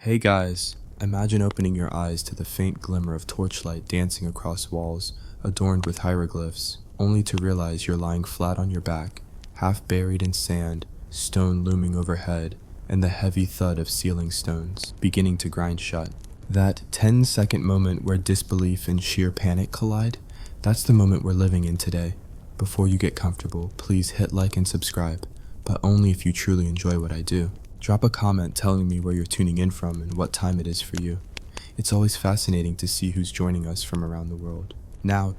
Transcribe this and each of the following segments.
Hey guys, imagine opening your eyes to the faint glimmer of torchlight dancing across walls adorned with hieroglyphs, only to realize you're lying flat on your back, half buried in sand, stone looming overhead, and the heavy thud of ceiling stones beginning to grind shut. That 10-second moment where disbelief and sheer panic collide, that's the moment we're living in today. Before you get comfortable, please hit like and subscribe, but only if you truly enjoy what I do. Drop a comment telling me where you're tuning in from and what time it is for you. It's always fascinating to see who's joining us from around the world. Now,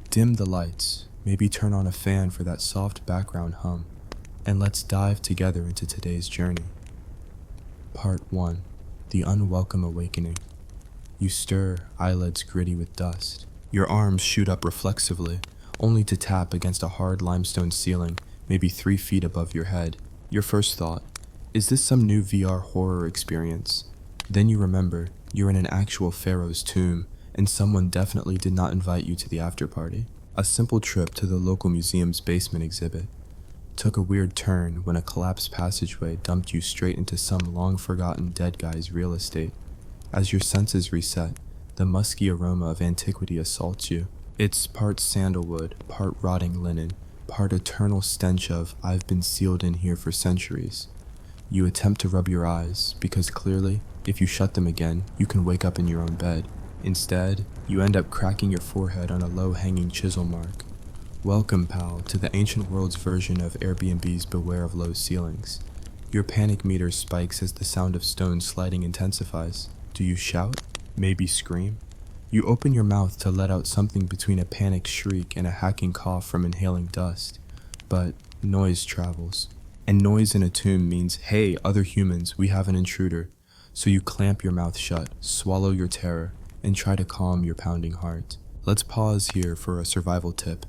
dim the lights, maybe turn on a fan for that soft background hum, and let's dive together into today's journey. Part 1. The Unwelcome Awakening. You stir, eyelids gritty with dust. Your arms shoot up reflexively, only to tap against a hard limestone ceiling, maybe 3 feet above your head. Your first thought, is this some new VR horror experience? Then you remember, you're in an actual pharaoh's tomb, and someone definitely did not invite you to the after party. A simple trip to the local museum's basement exhibit took a weird turn when a collapsed passageway dumped you straight into some long-forgotten dead guy's real estate. As your senses reset, the musky aroma of antiquity assaults you. It's part sandalwood, part rotting linen, part eternal stench of, I've been sealed in here for centuries. You attempt to rub your eyes, because clearly, if you shut them again, you can wake up in your own bed. Instead, you end up cracking your forehead on a low-hanging chisel mark. Welcome, pal, to the ancient world's version of Airbnb's Beware of Low Ceilings. Your panic meter spikes as the sound of stones sliding intensifies. Do you shout? Maybe scream? You open your mouth to let out something between a panicked shriek and a hacking cough from inhaling dust. But noise travels. And noise in a tomb means, hey, other humans, we have an intruder. So you clamp your mouth shut, swallow your terror, and try to calm your pounding heart. Let's pause here for a survival tip.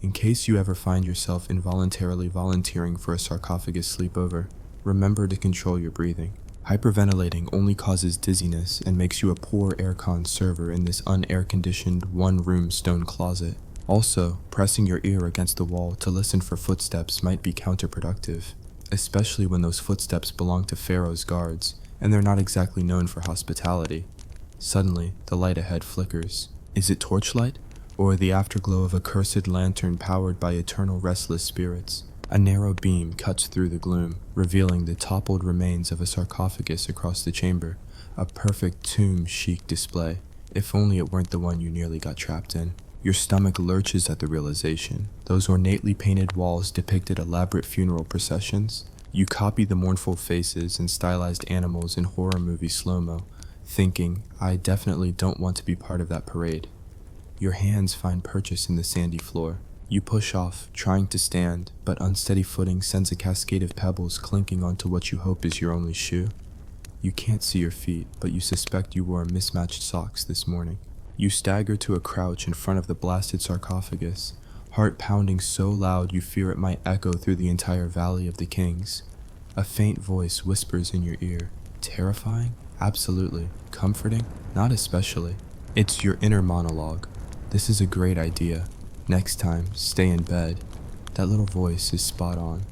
In case you ever find yourself involuntarily volunteering for a sarcophagus sleepover, remember to control your breathing. Hyperventilating only causes dizziness and makes you a poor aircon server in this unair-conditioned, one-room stone closet. Also, pressing your ear against the wall to listen for footsteps might be counterproductive, especially when those footsteps belong to Pharaoh's guards, and they're not exactly known for hospitality. Suddenly, the light ahead flickers. Is it torchlight? Or the afterglow of a cursed lantern powered by eternal restless spirits? A narrow beam cuts through the gloom, revealing the toppled remains of a sarcophagus across the chamber, a perfect tomb chic display, if only it weren't the one you nearly got trapped in. Your stomach lurches at the realization. Those ornately painted walls depicted elaborate funeral processions. You copy the mournful faces and stylized animals in horror movie slow-mo, thinking, I definitely don't want to be part of that parade. Your hands find purchase in the sandy floor. You push off, trying to stand, but unsteady footing sends a cascade of pebbles clinking onto what you hope is your only shoe. You can't see your feet, but you suspect you wore mismatched socks this morning. You stagger to a crouch in front of the blasted sarcophagus, heart pounding so loud you fear it might echo through the entire Valley of the Kings. A faint voice whispers in your ear. Terrifying? Absolutely. Comforting? Not especially. It's your inner monologue. This is a great idea. Next time, stay in bed. That little voice is spot on.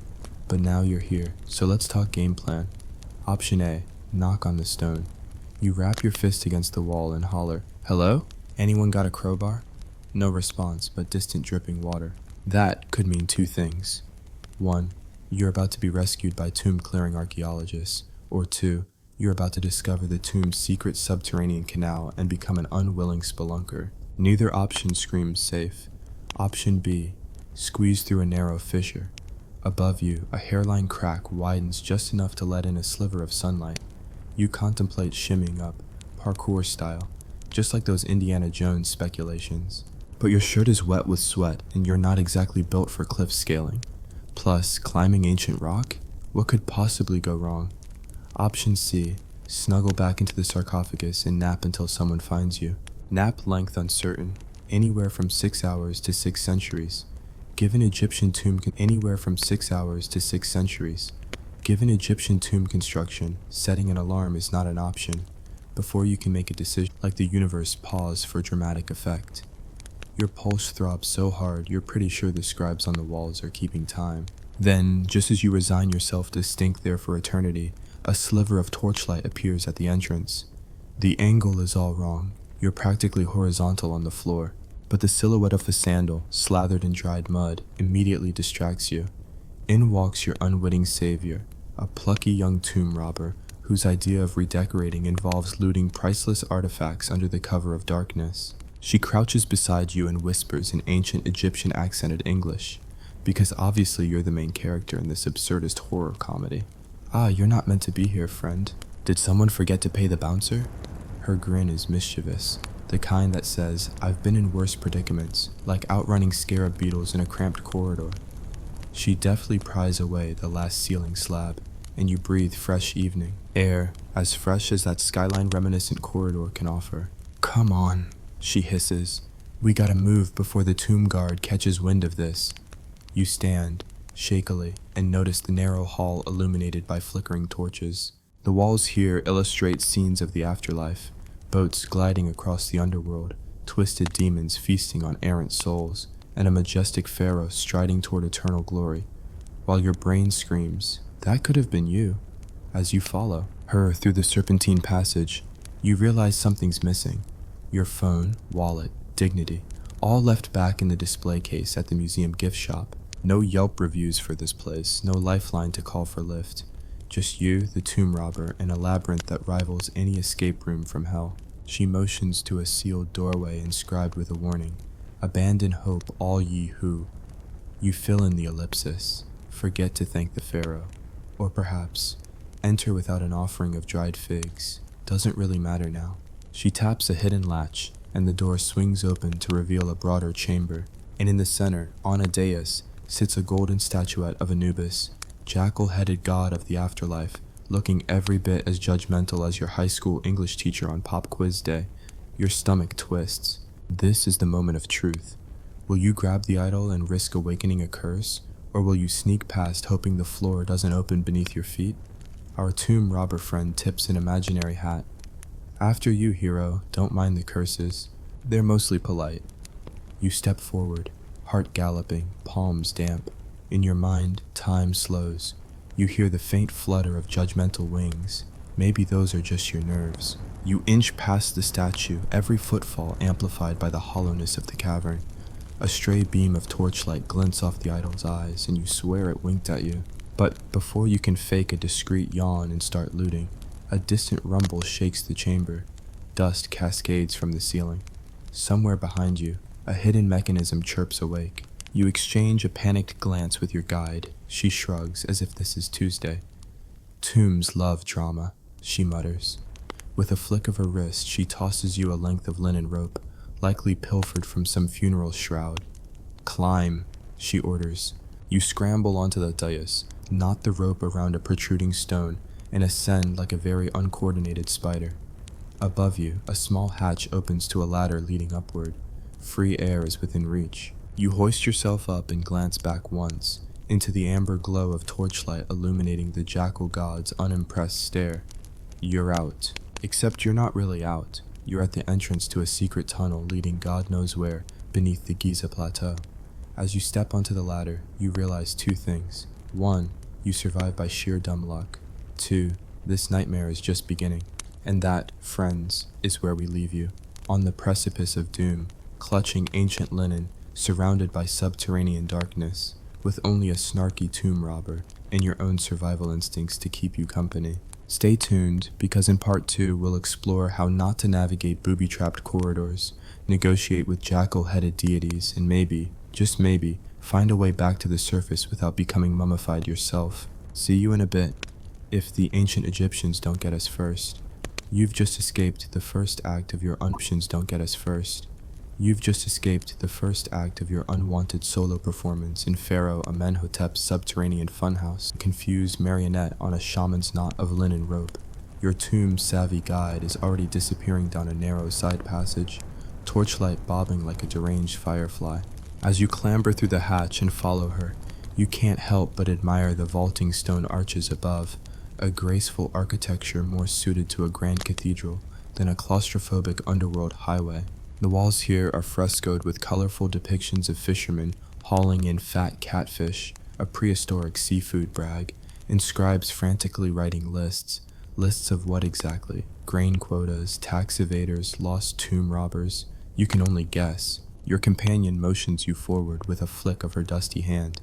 But now you're here, so let's talk game plan. Option A, knock on the stone. You rap your fist against the wall and holler, hello? Anyone got a crowbar? No response, but distant dripping water. That could mean 2 things. 1, you're about to be rescued by tomb-clearing archaeologists. Or 2, you're about to discover the tomb's secret subterranean canal and become an unwilling spelunker. Neither option screams safe. Option B, squeeze through a narrow fissure. Above you, a hairline crack widens just enough to let in a sliver of sunlight. You contemplate shimmying up, parkour style, just like those Indiana Jones speculations. But your shirt is wet with sweat, and you're not exactly built for cliff scaling. Plus, climbing ancient rock? What could possibly go wrong? Option C, snuggle back into the sarcophagus and nap until someone finds you. Nap length uncertain, anywhere from 6 hours to 6 centuries. Given Egyptian tomb anywhere from 6 hours to 6 centuries. Given Egyptian tomb construction, setting an alarm is not an option. Before you can make a decision, like the universe pause for dramatic effect. Your pulse throbs so hard you're pretty sure the scribes on the walls are keeping time. Then, just as you resign yourself to stink there for eternity, A sliver of torchlight appears at the entrance. The angle is all wrong. You're practically horizontal on the floor, but the silhouette of a sandal, slathered in dried mud, immediately distracts you. In walks your unwitting savior, a plucky young tomb robber whose idea of redecorating involves looting priceless artifacts under the cover of darkness. She crouches beside you and whispers in ancient Egyptian accented English, because obviously you're the main character in this absurdist horror comedy. "Ah, you're not meant to be here, friend. Did someone forget to pay the bouncer?" Her grin is mischievous, the kind that says, "I've been in worse predicaments, like outrunning scarab beetles in a cramped corridor." She deftly pries away the last ceiling slab, and you breathe fresh evening air, as fresh as that skyline-reminiscent corridor can offer. "Come on," she hisses. "We gotta move before the tomb guard catches wind of this." You stand, shakily, and notice the narrow hall illuminated by flickering torches. The walls here illustrate scenes of the afterlife, boats gliding across the underworld, twisted demons feasting on errant souls, and a majestic pharaoh striding toward eternal glory, while your brain screams, "That could have been you." As you follow her through the serpentine passage, you realize something's missing. Your phone, wallet, dignity, all left back in the display case at the museum gift shop. No Yelp reviews for this place, no lifeline to call for Lyft. Just you, the tomb robber, and a labyrinth that rivals any escape room from hell. She motions to a sealed doorway inscribed with a warning, "Abandon hope, all ye who." You fill in the ellipsis, forget to thank the pharaoh, or perhaps enter without an offering of dried figs. Doesn't really matter now. She taps a hidden latch, and the door swings open to reveal a broader chamber, and in the center, on a dais, sits a golden statuette of Anubis, jackal-headed god of the afterlife, looking every bit as judgmental as your high school English teacher on pop quiz day. Your stomach twists. This is the moment of truth. Will you grab the idol and risk awakening a curse, or will you sneak past hoping the floor doesn't open beneath your feet? Our tomb robber friend tips an imaginary hat. "After you, hero, don't mind the curses. They're mostly polite." You step forward, heart galloping, palms damp. In your mind, time slows. You hear the faint flutter of judgmental wings. Maybe those are just your nerves. You inch past the statue, every footfall amplified by the hollowness of the cavern. A stray beam of torchlight glints off the idol's eyes, and you swear it winked at you. But before you can fake a discreet yawn and start looting, a distant rumble shakes the chamber. Dust cascades from the ceiling. Somewhere behind you, a hidden mechanism chirps awake. You exchange a panicked glance with your guide. She shrugs as if this is Tuesday. "Tombs love drama," she mutters. With a flick of her wrist, she tosses you a length of linen rope, likely pilfered from some funeral shroud. "Climb," she orders. You scramble onto the dais, knot the rope around a protruding stone, and ascend like a very uncoordinated spider. Above you, a small hatch opens to a ladder leading upward. Free air is within reach. You hoist yourself up and glance back once, into the amber glow of torchlight illuminating the jackal god's unimpressed stare. You're out. Except you're not really out. You're at the entrance to a secret tunnel leading God knows where, beneath the Giza Plateau. As you step onto the ladder, you realize two things. 1, you survive by sheer dumb luck. 2, this nightmare is just beginning. And that, friends, is where we leave you. On the precipice of doom, clutching ancient linen, surrounded by subterranean darkness, with only a snarky tomb robber and your own survival instincts to keep you company. Stay tuned, because in part 2 we'll explore how not to navigate booby-trapped corridors, negotiate with jackal-headed deities, and maybe, just maybe, find a way back to the surface without becoming mummified yourself. See you in a bit, if the ancient Egyptians don't get us first. You've just escaped the first act of your options don't get us first. You've just escaped the first act of your unwanted solo performance in Pharaoh Amenhotep's subterranean funhouse, a confused marionette on a shaman's knot of linen rope. Your tomb-savvy guide is already disappearing down a narrow side passage, torchlight bobbing like a deranged firefly. As you clamber through the hatch and follow her, you can't help but admire the vaulting stone arches above, a graceful architecture more suited to a grand cathedral than a claustrophobic underworld highway. The walls here are frescoed with colorful depictions of fishermen hauling in fat catfish, a prehistoric seafood brag, and scribes frantically writing lists. Lists of what exactly? Grain quotas, tax evaders, lost tomb robbers. You can only guess. Your companion motions you forward with a flick of her dusty hand.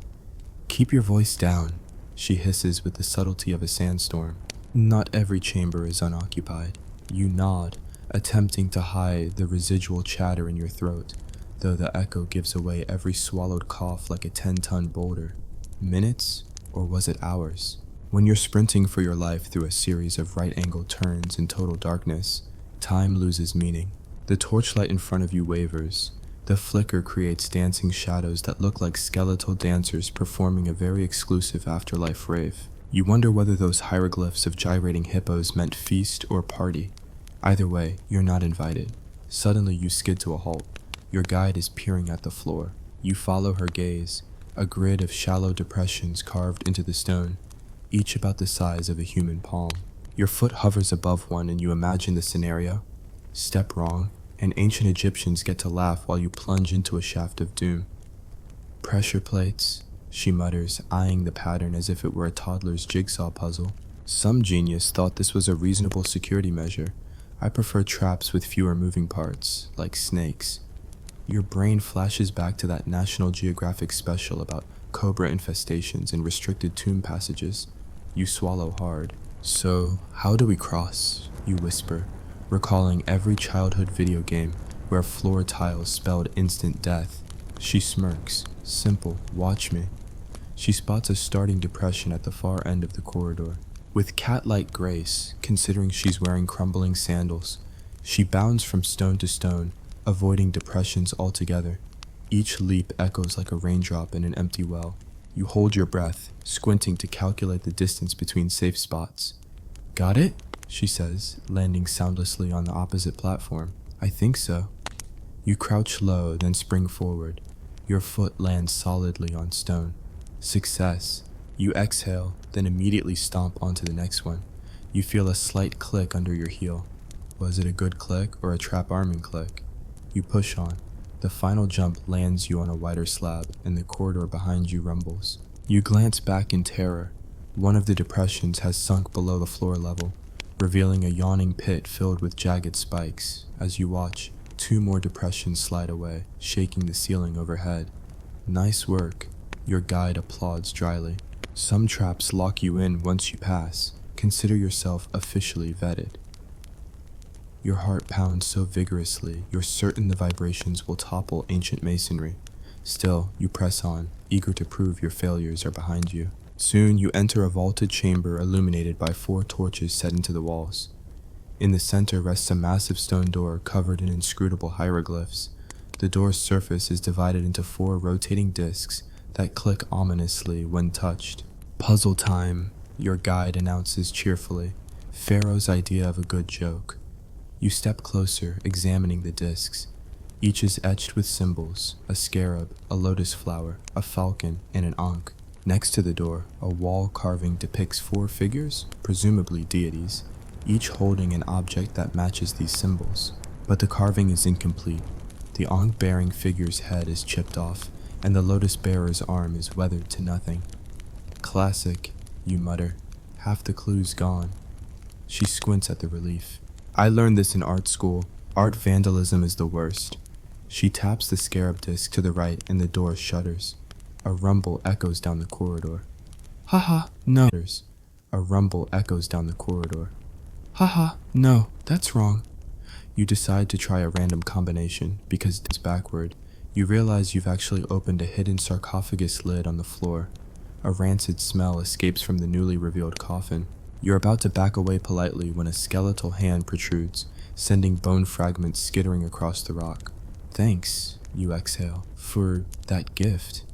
"Keep your voice down," she hisses with the subtlety of a sandstorm. "Not every chamber is unoccupied." You nod, attempting to hide the residual chatter in your throat, though the echo gives away every swallowed cough like a 10-ton boulder. Minutes? Or was it hours? When you're sprinting for your life through a series of right-angled turns in total darkness, time loses meaning. The torchlight in front of you wavers. The flicker creates dancing shadows that look like skeletal dancers performing a very exclusive afterlife rave. You wonder whether those hieroglyphs of gyrating hippos meant feast or party. Either way, you're not invited. Suddenly you skid to a halt. Your guide is peering at the floor. You follow her gaze, a grid of shallow depressions carved into the stone, each about the size of a human palm. Your foot hovers above one and you imagine the scenario. Step wrong, and ancient Egyptians get to laugh while you plunge into a shaft of doom. "Pressure plates," she mutters, eyeing the pattern as if it were a toddler's jigsaw puzzle. "Some genius thought this was a reasonable security measure. I prefer traps with fewer moving parts, like snakes." Your brain flashes back to that National Geographic special about cobra infestations and restricted tomb passages. You swallow hard. "So, how do we cross?" you whisper, recalling every childhood video game where floor tiles spelled instant death. She smirks. "Simple, watch me." She spots a starting depression at the far end of the corridor. With cat-like grace, considering she's wearing crumbling sandals, she bounds from stone to stone, avoiding depressions altogether. Each leap echoes like a raindrop in an empty well. You hold your breath, squinting to calculate the distance between safe spots. "Got it?" she says, landing soundlessly on the opposite platform. "I think so." You crouch low, then spring forward. Your foot lands solidly on stone. Success. You exhale, then immediately stomp onto the next one. You feel a slight click under your heel. Was it a good click or a trap arming click? You push on. The final jump lands you on a wider slab, and the corridor behind you rumbles. You glance back in terror. One of the depressions has sunk below the floor level, revealing a yawning pit filled with jagged spikes. As you watch, 2 more depressions slide away, shaking the ceiling overhead. "Nice work," your guide applauds dryly. "Some traps lock you in once you pass. Consider yourself officially vetted." Your heart pounds so vigorously, you're certain the vibrations will topple ancient masonry. Still, you press on, eager to prove your failures are behind you. Soon, you enter a vaulted chamber illuminated by 4 torches set into the walls. In the center rests a massive stone door covered in inscrutable hieroglyphs. The door's surface is divided into 4 rotating discs that click ominously when touched. "Puzzle time," your guide announces cheerfully. Pharaoh's idea of a good joke. You step closer, examining the discs. Each is etched with symbols: a scarab, a lotus flower, a falcon, and an ankh. Next to the door, a wall carving depicts 4 figures, presumably deities, each holding an object that matches these symbols. But the carving is incomplete. The ankh-bearing figure's head is chipped off, and the lotus-bearer's arm is weathered to nothing. "Classic," you mutter. "Half the clue's gone." She squints at the relief. "I learned this in art school. Art vandalism is the worst." She taps the scarab disc to the right and the door shudders. A rumble echoes down the corridor. "Haha, no." A rumble echoes down the corridor. "Haha, no, that's wrong." You decide to try a random combination, because it's backward. You realize you've actually opened a hidden sarcophagus lid on the floor. A rancid smell escapes from the newly revealed coffin. You're about to back away politely when a skeletal hand protrudes, sending bone fragments skittering across the rock. "Thanks," you exhale, "for that gift."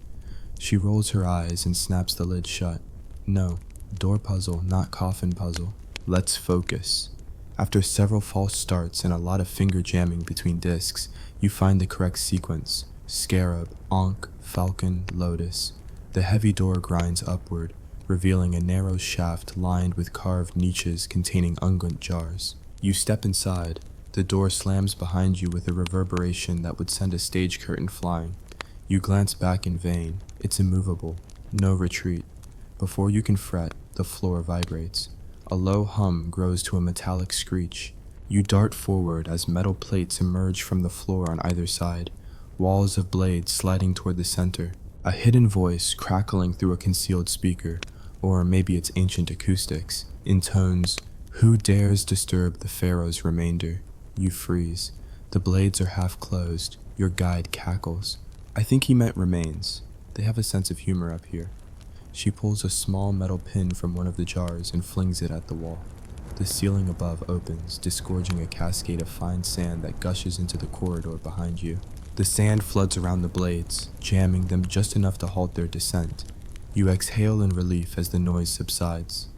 She rolls her eyes and snaps the lid shut. "No, door puzzle, not coffin puzzle. Let's focus." After several false starts and a lot of finger jamming between discs, you find the correct sequence: scarab, ankh, falcon, lotus. The heavy door grinds upward, revealing a narrow shaft lined with carved niches containing unguent jars. You step inside. The door slams behind you with a reverberation that would send a stage curtain flying. You glance back in vain. It's immovable. No retreat. Before you can fret, the floor vibrates. A low hum grows to a metallic screech. You dart forward as metal plates emerge from the floor on either side, walls of blades sliding toward the center. A hidden voice crackling through a concealed speaker, or maybe it's ancient acoustics, intones, "Who dares disturb the pharaoh's remainder?" You freeze. The blades are half closed. Your guide cackles. I think he meant remains. They have a sense of humor up here. She pulls a small metal pin from one of the jars and flings it at the wall. The ceiling above opens, disgorging a cascade of fine sand that gushes into the corridor behind you. The sand floods around the blades, jamming them just enough to halt their descent. You exhale in relief as the noise subsides.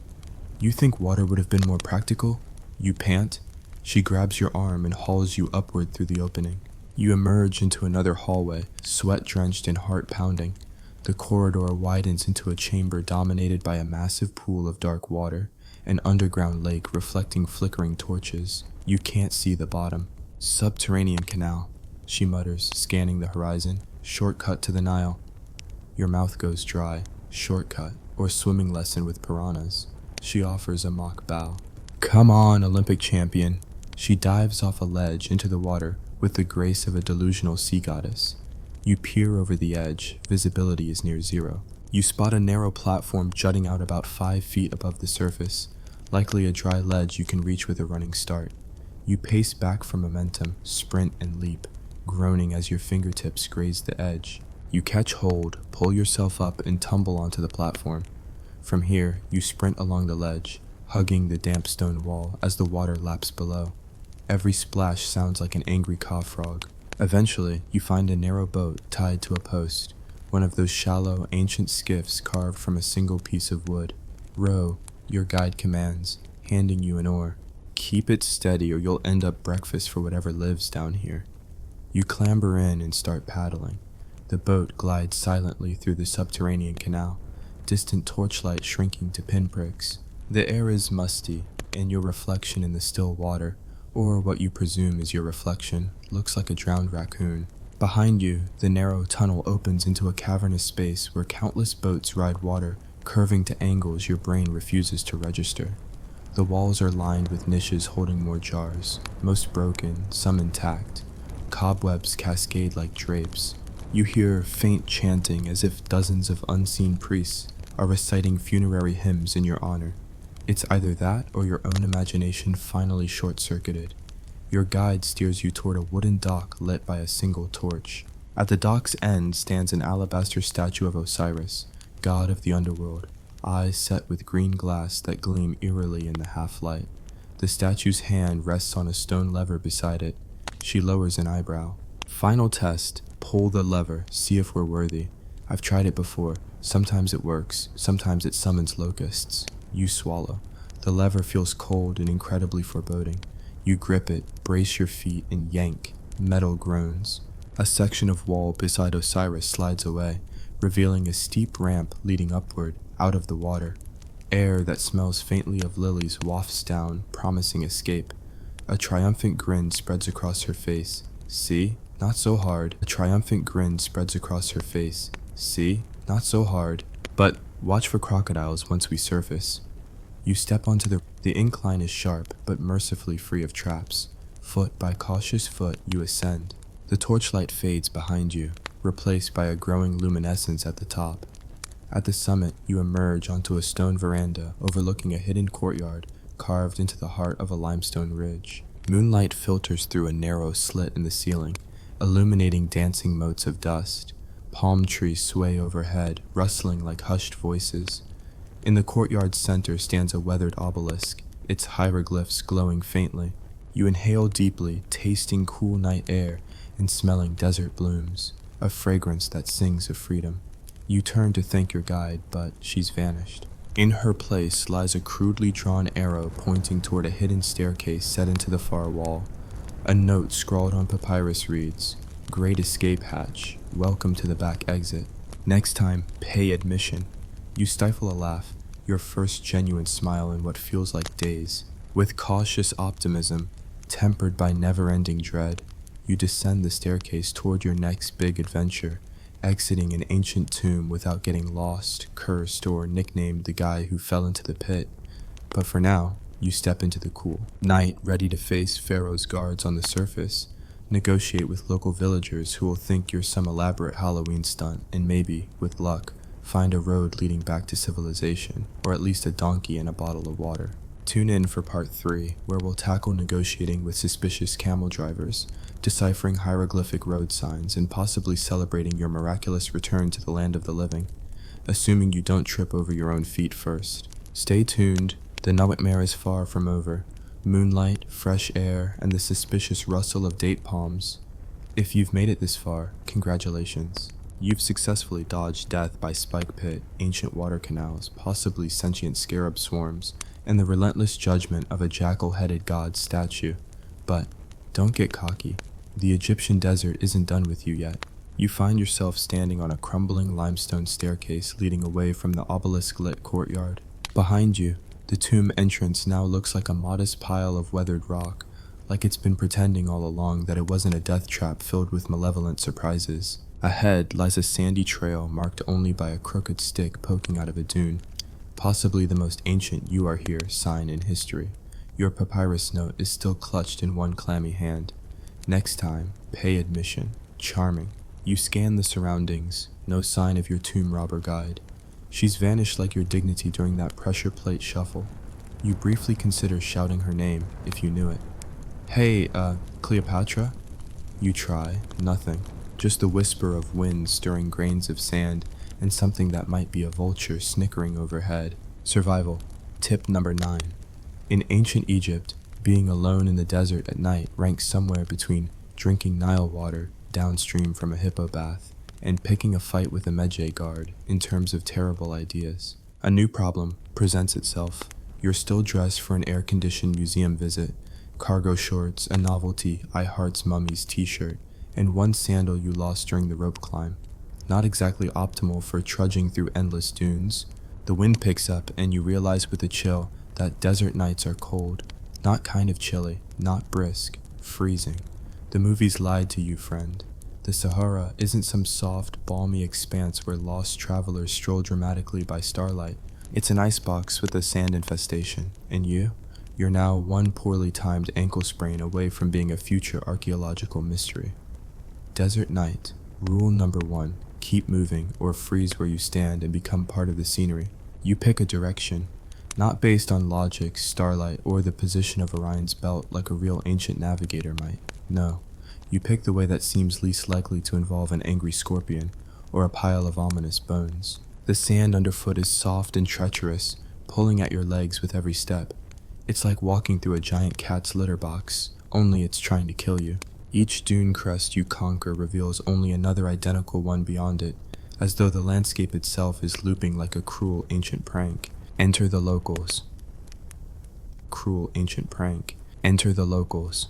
You think water would have been more practical? You pant. She grabs your arm and hauls you upward through the opening. You emerge into another hallway, sweat-drenched and heart-pounding. The corridor widens into a chamber dominated by a massive pool of dark water, an underground lake reflecting flickering torches. You can't see the bottom. Subterranean canal, she mutters, scanning the horizon. Shortcut to the Nile. Your mouth goes dry. Shortcut, or swimming lesson with piranhas. She offers a mock bow. Come on, Olympic champion. She dives off a ledge into the water with the grace of a delusional sea goddess. You peer over the edge. Visibility is near zero. You spot a narrow platform jutting out about 5 feet above the surface, likely a dry ledge you can reach with a running start. You pace back for momentum, sprint and leap, groaning as your fingertips graze the edge. You catch hold, pull yourself up, and tumble onto the platform. From here, you sprint along the ledge, hugging the damp stone wall as the water laps below. Every splash sounds like an angry caw frog. Eventually, you find a narrow boat tied to a post, one of those shallow, ancient skiffs carved from a single piece of wood. Row, your guide commands, handing you an oar. Keep it steady or you'll end up breakfast for whatever lives down here. You clamber in and start paddling. The boat glides silently through the subterranean canal, distant torchlight shrinking to pinpricks. The air is musty, and your reflection in the still water, or what you presume is your reflection, looks like a drowned raccoon. Behind you, the narrow tunnel opens into a cavernous space where countless boats ride water, curving to angles your brain refuses to register. The walls are lined with niches holding more jars, most broken, some intact. Cobwebs cascade like drapes. You hear faint chanting as if dozens of unseen priests are reciting funerary hymns in your honor. It's either that or your own imagination finally short-circuited. Your guide steers you toward a wooden dock lit by a single torch. At the dock's end stands an alabaster statue of Osiris, god of the underworld, eyes set with green glass that gleam eerily in the half-light. The statue's hand rests on a stone lever beside it. She lowers an eyebrow. Final test. Pull the lever, see if we're worthy. I've tried it before. Sometimes it works, sometimes it summons locusts. You swallow. The lever feels cold and incredibly foreboding. You grip it, brace your feet, and yank. Metal groans. A section of wall beside Osiris slides away, revealing a steep ramp leading upward, out of the water. Air that smells faintly of lilies wafts down, promising escape. A triumphant grin spreads across her face. See? Not so hard. A triumphant grin spreads across her face. See? Not so hard. But watch for crocodiles once we surface. You step onto the incline is sharp, but mercifully free of traps. Foot by cautious foot, you ascend. The torchlight fades behind you, replaced by a growing luminescence at the top. At the summit, you emerge onto a stone veranda overlooking a hidden courtyard carved into the heart of a limestone ridge. Moonlight filters through a narrow slit in the ceiling, illuminating dancing motes of dust. Palm trees sway overhead, rustling like hushed voices. In the courtyard's center stands a weathered obelisk, its hieroglyphs glowing faintly. You inhale deeply, tasting cool night air and smelling desert blooms, a fragrance that sings of freedom. You turn to thank your guide, but she's vanished. In her place lies a crudely drawn arrow pointing toward a hidden staircase set into the far wall. A note scrawled on papyrus reads, "Great escape hatch. Welcome to the back exit. Next time, pay admission." You stifle a laugh, your first genuine smile in what feels like days. With cautious optimism, tempered by never-ending dread, you descend the staircase toward your next big adventure, exiting an ancient tomb without getting lost, cursed, or nicknamed the guy who fell into the pit. But for now, you step into the cool night, ready to face pharaohs' guards on the surface, negotiate with local villagers who will think you're some elaborate Halloween stunt, and maybe, with luck, find a road leading back to civilization, or at least a donkey and a bottle of water. Tune in for part 3, where we'll tackle negotiating with suspicious camel drivers, deciphering hieroglyphic road signs, and possibly celebrating your miraculous return to the land of the living, assuming you don't trip over your own feet first. Stay tuned, the nightmare is far from over. Moonlight, fresh air, and the suspicious rustle of date palms. If you've made it this far, congratulations. You've successfully dodged death by spike pit, ancient water canals, possibly sentient scarab swarms, and the relentless judgment of a jackal-headed god statue. But don't get cocky. The Egyptian desert isn't done with you yet. You find yourself standing on a crumbling limestone staircase leading away from the obelisk-lit courtyard. Behind you, the tomb entrance now looks like a modest pile of weathered rock, like it's been pretending all along that it wasn't a death trap filled with malevolent surprises. Ahead lies a sandy trail marked only by a crooked stick poking out of a dune, possibly the most ancient "you are here" sign in history. Your papyrus note is still clutched in one clammy hand. Next time, pay admission. Charming. You scan the surroundings, no sign of your tomb robber guide. She's vanished like your dignity during that pressure plate shuffle. You briefly consider shouting her name, if you knew it. Hey, Cleopatra? You try, nothing. Just the whisper of wind stirring grains of sand, and something that might be a vulture snickering overhead. Survival. Tip number 9. In ancient Egypt, being alone in the desert at night ranks somewhere between drinking Nile water downstream from a hippo bath and picking a fight with a Medjay guard in terms of terrible ideas. A new problem presents itself. You're still dressed for an air-conditioned museum visit, cargo shorts, a novelty I Heart's Mummies t-shirt, and one sandal you lost during the rope climb. Not exactly optimal for trudging through endless dunes. The wind picks up and you realize with a chill that desert nights are cold. Not kind of chilly, not brisk, freezing. The movies lied to you, friend. The Sahara isn't some soft, balmy expanse where lost travelers stroll dramatically by starlight. It's an icebox with a sand infestation, and you're now one poorly timed ankle sprain away from being a future archaeological mystery. Desert night. Rule number 1. Keep moving or freeze where you stand and become part of the scenery. You pick a direction, not based on logic, starlight, or the position of Orion's belt like a real ancient navigator might. No. You pick the way that seems least likely to involve an angry scorpion or a pile of ominous bones. The sand underfoot is soft and treacherous, pulling at your legs with every step. It's like walking through a giant cat's litter box, only it's trying to kill you. Each dune crest you conquer reveals only another identical one beyond it, as though the landscape itself is looping like a cruel ancient prank. Enter the locals. Cruel ancient prank. Enter the locals.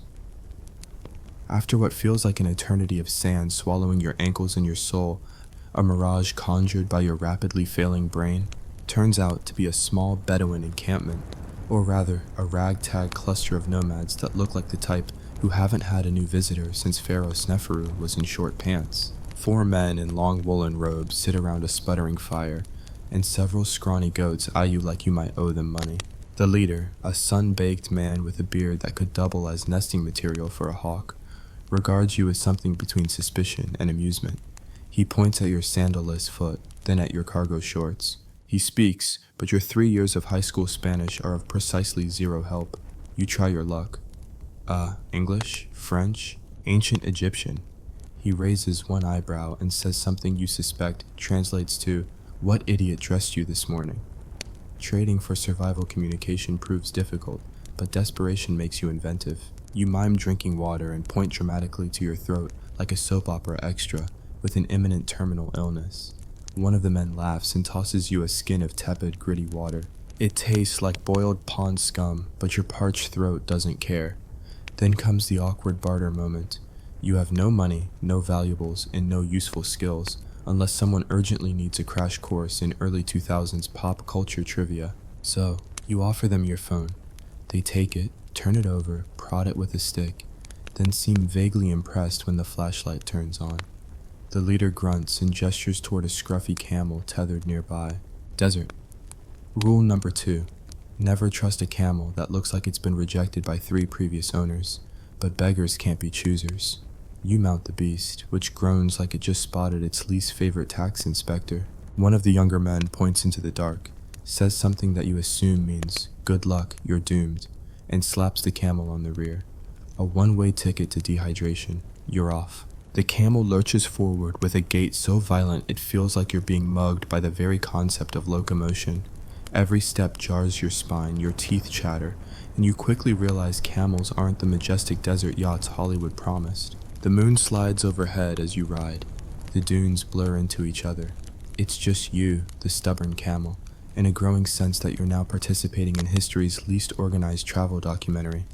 After what feels like an eternity of sand swallowing your ankles and your soul, a mirage conjured by your rapidly failing brain turns out to be a small Bedouin encampment, or rather, a ragtag cluster of nomads that look like the type who haven't had a new visitor since Pharaoh Sneferu was in short pants. 4 men in long woolen robes sit around a sputtering fire, and several scrawny goats eye you like you might owe them money. The leader, a sun-baked man with a beard that could double as nesting material for a hawk, regards you as something between suspicion and amusement. He points at your sandalless foot, then at your cargo shorts. He speaks, but your 3 years of high school Spanish are of precisely zero help. You try your luck. English? French? Ancient Egyptian. He raises one eyebrow and says something you suspect translates to, "What idiot dressed you this morning?" Trading for survival communication proves difficult, but desperation makes you inventive. You mime drinking water and point dramatically to your throat like a soap opera extra with an imminent terminal illness. One of the men laughs and tosses you a skin of tepid, gritty water. It tastes like boiled pond scum, but your parched throat doesn't care. Then comes the awkward barter moment. You have no money, no valuables, and no useful skills, unless someone urgently needs a crash course in early 2000s pop culture trivia. So, you offer them your phone. They take it, turn it over, prod it with a stick, then seem vaguely impressed when the flashlight turns on. The leader grunts and gestures toward a scruffy camel tethered nearby. Desert. Rule number 2. Never trust a camel that looks like it's been rejected by 3 previous owners, but beggars can't be choosers. You mount the beast, which groans like it just spotted its least favorite tax inspector. One of the younger men points into the dark, says something that you assume means, "Good luck, you're doomed," and slaps the camel on the rear. A one-way ticket to dehydration. You're off. The camel lurches forward with a gait so violent it feels like you're being mugged by the very concept of locomotion. Every step jars your spine, your teeth chatter, and you quickly realize camels aren't the majestic desert yachts Hollywood promised. The moon slides overhead as you ride. The dunes blur into each other. It's just you, the stubborn camel, and a growing sense that you're now participating in history's least organized travel documentary.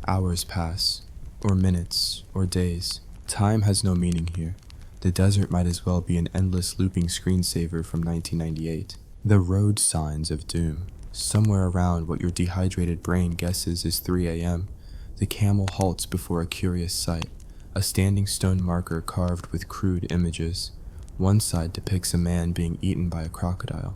Hours pass, or minutes, or days. Time has no meaning here. The desert might as well be an endless looping screensaver from 1998. The road signs of doom. Somewhere around what your dehydrated brain guesses is 3 a.m., the camel halts before a curious sight, a standing stone marker carved with crude images. One side depicts a man being eaten by a crocodile.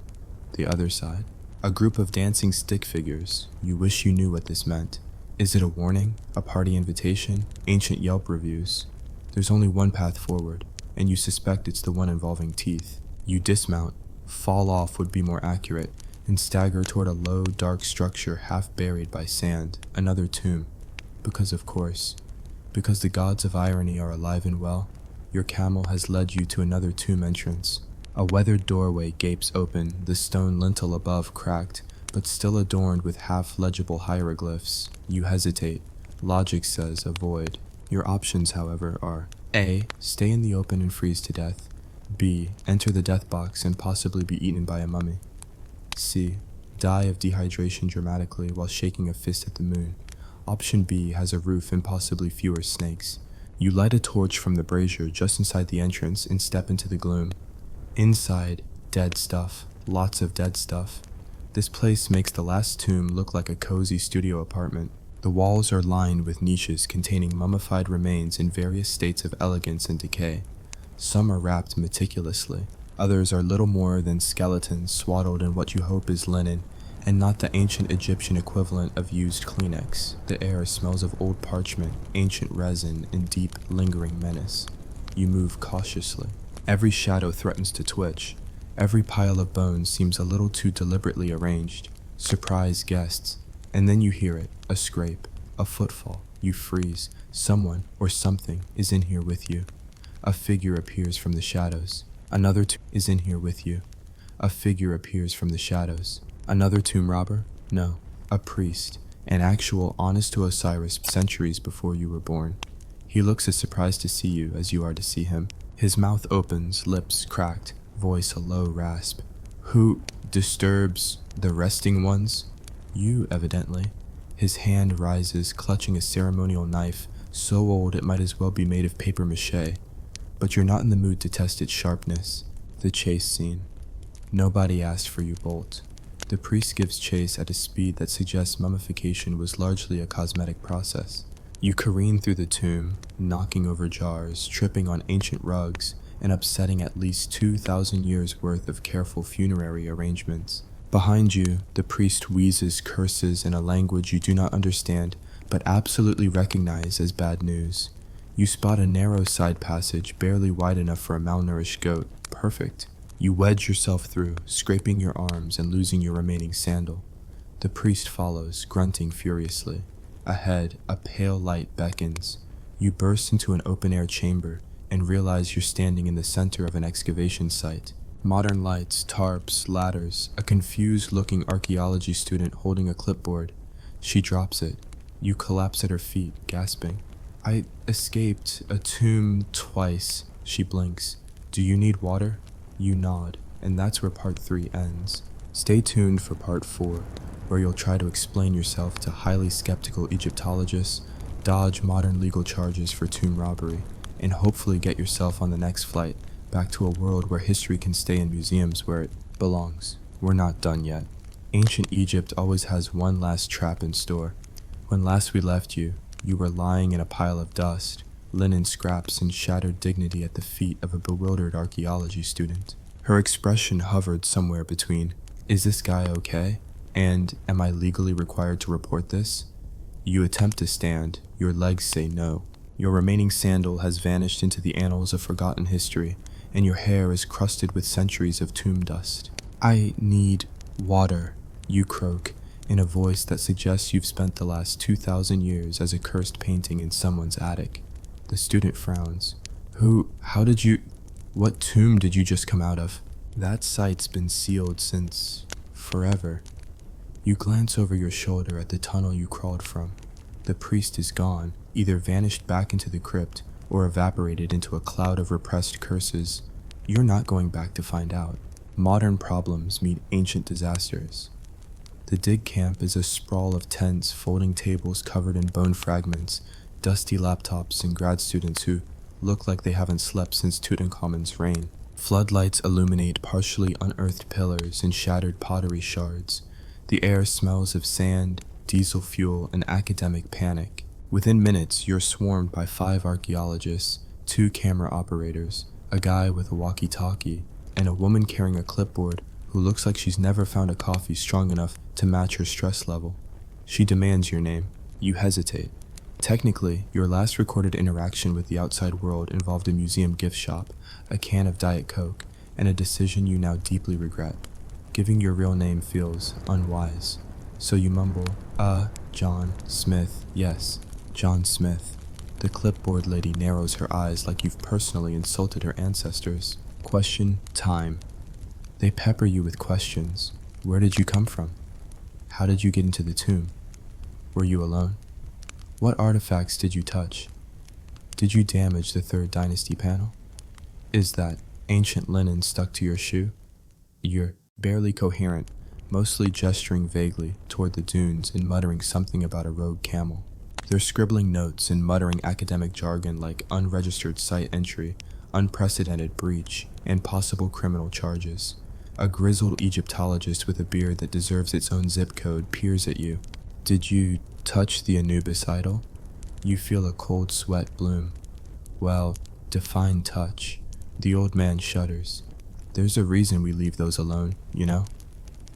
The other side, a group of dancing stick figures. You wish you knew what this meant. Is it a warning? A party invitation? Ancient Yelp reviews? There's only one path forward, and you suspect it's the one involving teeth. You dismount, fall off would be more accurate, and stagger toward a low, dark structure half buried by sand, another tomb. Because of course, because the gods of irony are alive and well, your camel has led you to another tomb entrance. A weathered doorway gapes open, the stone lintel above cracked, but still adorned with half-legible hieroglyphs. You hesitate. Logic says avoid. Your options, however, are A. Stay in the open and freeze to death. B. Enter the death box and possibly be eaten by a mummy. C. Die of dehydration dramatically while shaking a fist at the moon. Option B has a roof and possibly fewer snakes. You light a torch from the brazier just inside the entrance and step into the gloom. Inside, dead stuff. Lots of dead stuff. This place makes the last tomb look like a cozy studio apartment. The walls are lined with niches containing mummified remains in various states of elegance and decay. Some are wrapped meticulously. Others are little more than skeletons swaddled in what you hope is linen, and not the ancient Egyptian equivalent of used Kleenex. The air smells of old parchment, ancient resin, and deep, lingering menace. You move cautiously. Every shadow threatens to twitch. Every pile of bones seems a little too deliberately arranged. Surprise guests. And then you hear it, a scrape, a footfall. You freeze. Someone, or something, is in here with you. A figure appears from the shadows. Another tomb is in here with you. A figure appears from the shadows. Another tomb robber? No, a priest, an actual honest to Osiris centuries before you were born. He looks as surprised to see you as you are to see him. His mouth opens, lips cracked, voice a low rasp. Who disturbs the resting ones? You, evidently. His hand rises, clutching a ceremonial knife, so old it might as well be made of paper mache. But you're not in the mood to test its sharpness. The chase scene. Nobody asked for you, Bolt. The priest gives chase at a speed that suggests mummification was largely a cosmetic process. You careen through the tomb, knocking over jars, tripping on ancient rugs, and upsetting at least 2,000 years' worth of careful funerary arrangements. Behind you, the priest wheezes curses in a language you do not understand, but absolutely recognize as bad news. You spot a narrow side passage, barely wide enough for a malnourished goat. Perfect. You wedge yourself through, scraping your arms and losing your remaining sandal. The priest follows, grunting furiously. Ahead, a pale light beckons. You burst into an open-air chamber and realize you're standing in the center of an excavation site. Modern lights, tarps, ladders, a confused-looking archaeology student holding a clipboard. She drops it. You collapse at her feet, gasping. I escaped a tomb twice, she blinks. Do you need water? You nod, and that's where part 3 ends. Stay tuned for part 4, where you'll try to explain yourself to highly skeptical Egyptologists, dodge modern legal charges for tomb robbery, and hopefully get yourself on the next flight back to a world where history can stay in museums where it belongs. We're not done yet. Ancient Egypt always has one last trap in store. When last we left you, you were lying in a pile of dust, linen scraps and shattered dignity at the feet of a bewildered archaeology student. Her expression hovered somewhere between, "Is this guy okay?" and "Am I legally required to report this?" You attempt to stand, your legs say no. Your remaining sandal has vanished into the annals of forgotten history, and your hair is crusted with centuries of tomb dust. "I need water," you croak, in a voice that suggests you've spent the last 2,000 years as a cursed painting in someone's attic. The student frowns. What tomb did you just come out of?" "That site's been sealed since forever." You glance over your shoulder at the tunnel you crawled from. The priest is gone, either vanished back into the crypt or evaporated into a cloud of repressed curses. You're not going back to find out. Modern problems meet ancient disasters. The dig camp is a sprawl of tents, folding tables covered in bone fragments, dusty laptops, and grad students who look like they haven't slept since Tutankhamun's reign. Floodlights illuminate partially unearthed pillars and shattered pottery shards. The air smells of sand, diesel fuel, and academic panic. Within minutes, you're swarmed by 5 archaeologists, 2 camera operators, a guy with a walkie-talkie, and a woman carrying a clipboard who looks like she's never found a coffee strong enough to match her stress level. She demands your name. You hesitate. Technically, your last recorded interaction with the outside world involved a museum gift shop, a can of Diet Coke, and a decision you now deeply regret. Giving your real name feels unwise, so you mumble, John Smith, yes, John Smith." The clipboard lady narrows her eyes like you've personally insulted her ancestors. Question time. They pepper you with questions. Where did you come from? How did you get into the tomb? Were you alone? What artifacts did you touch? Did you damage the 3rd Dynasty panel? Is that ancient linen stuck to your shoe? You're barely coherent, mostly gesturing vaguely toward the dunes and muttering something about a rogue camel. They're scribbling notes and muttering academic jargon like unregistered site entry, unprecedented breach, and possible criminal charges. A grizzled Egyptologist with a beard that deserves its own zip code peers at you. Did you touch the Anubis idol? You feel a cold sweat bloom. Well, define touch. The old man shudders. There's a reason we leave those alone, you know?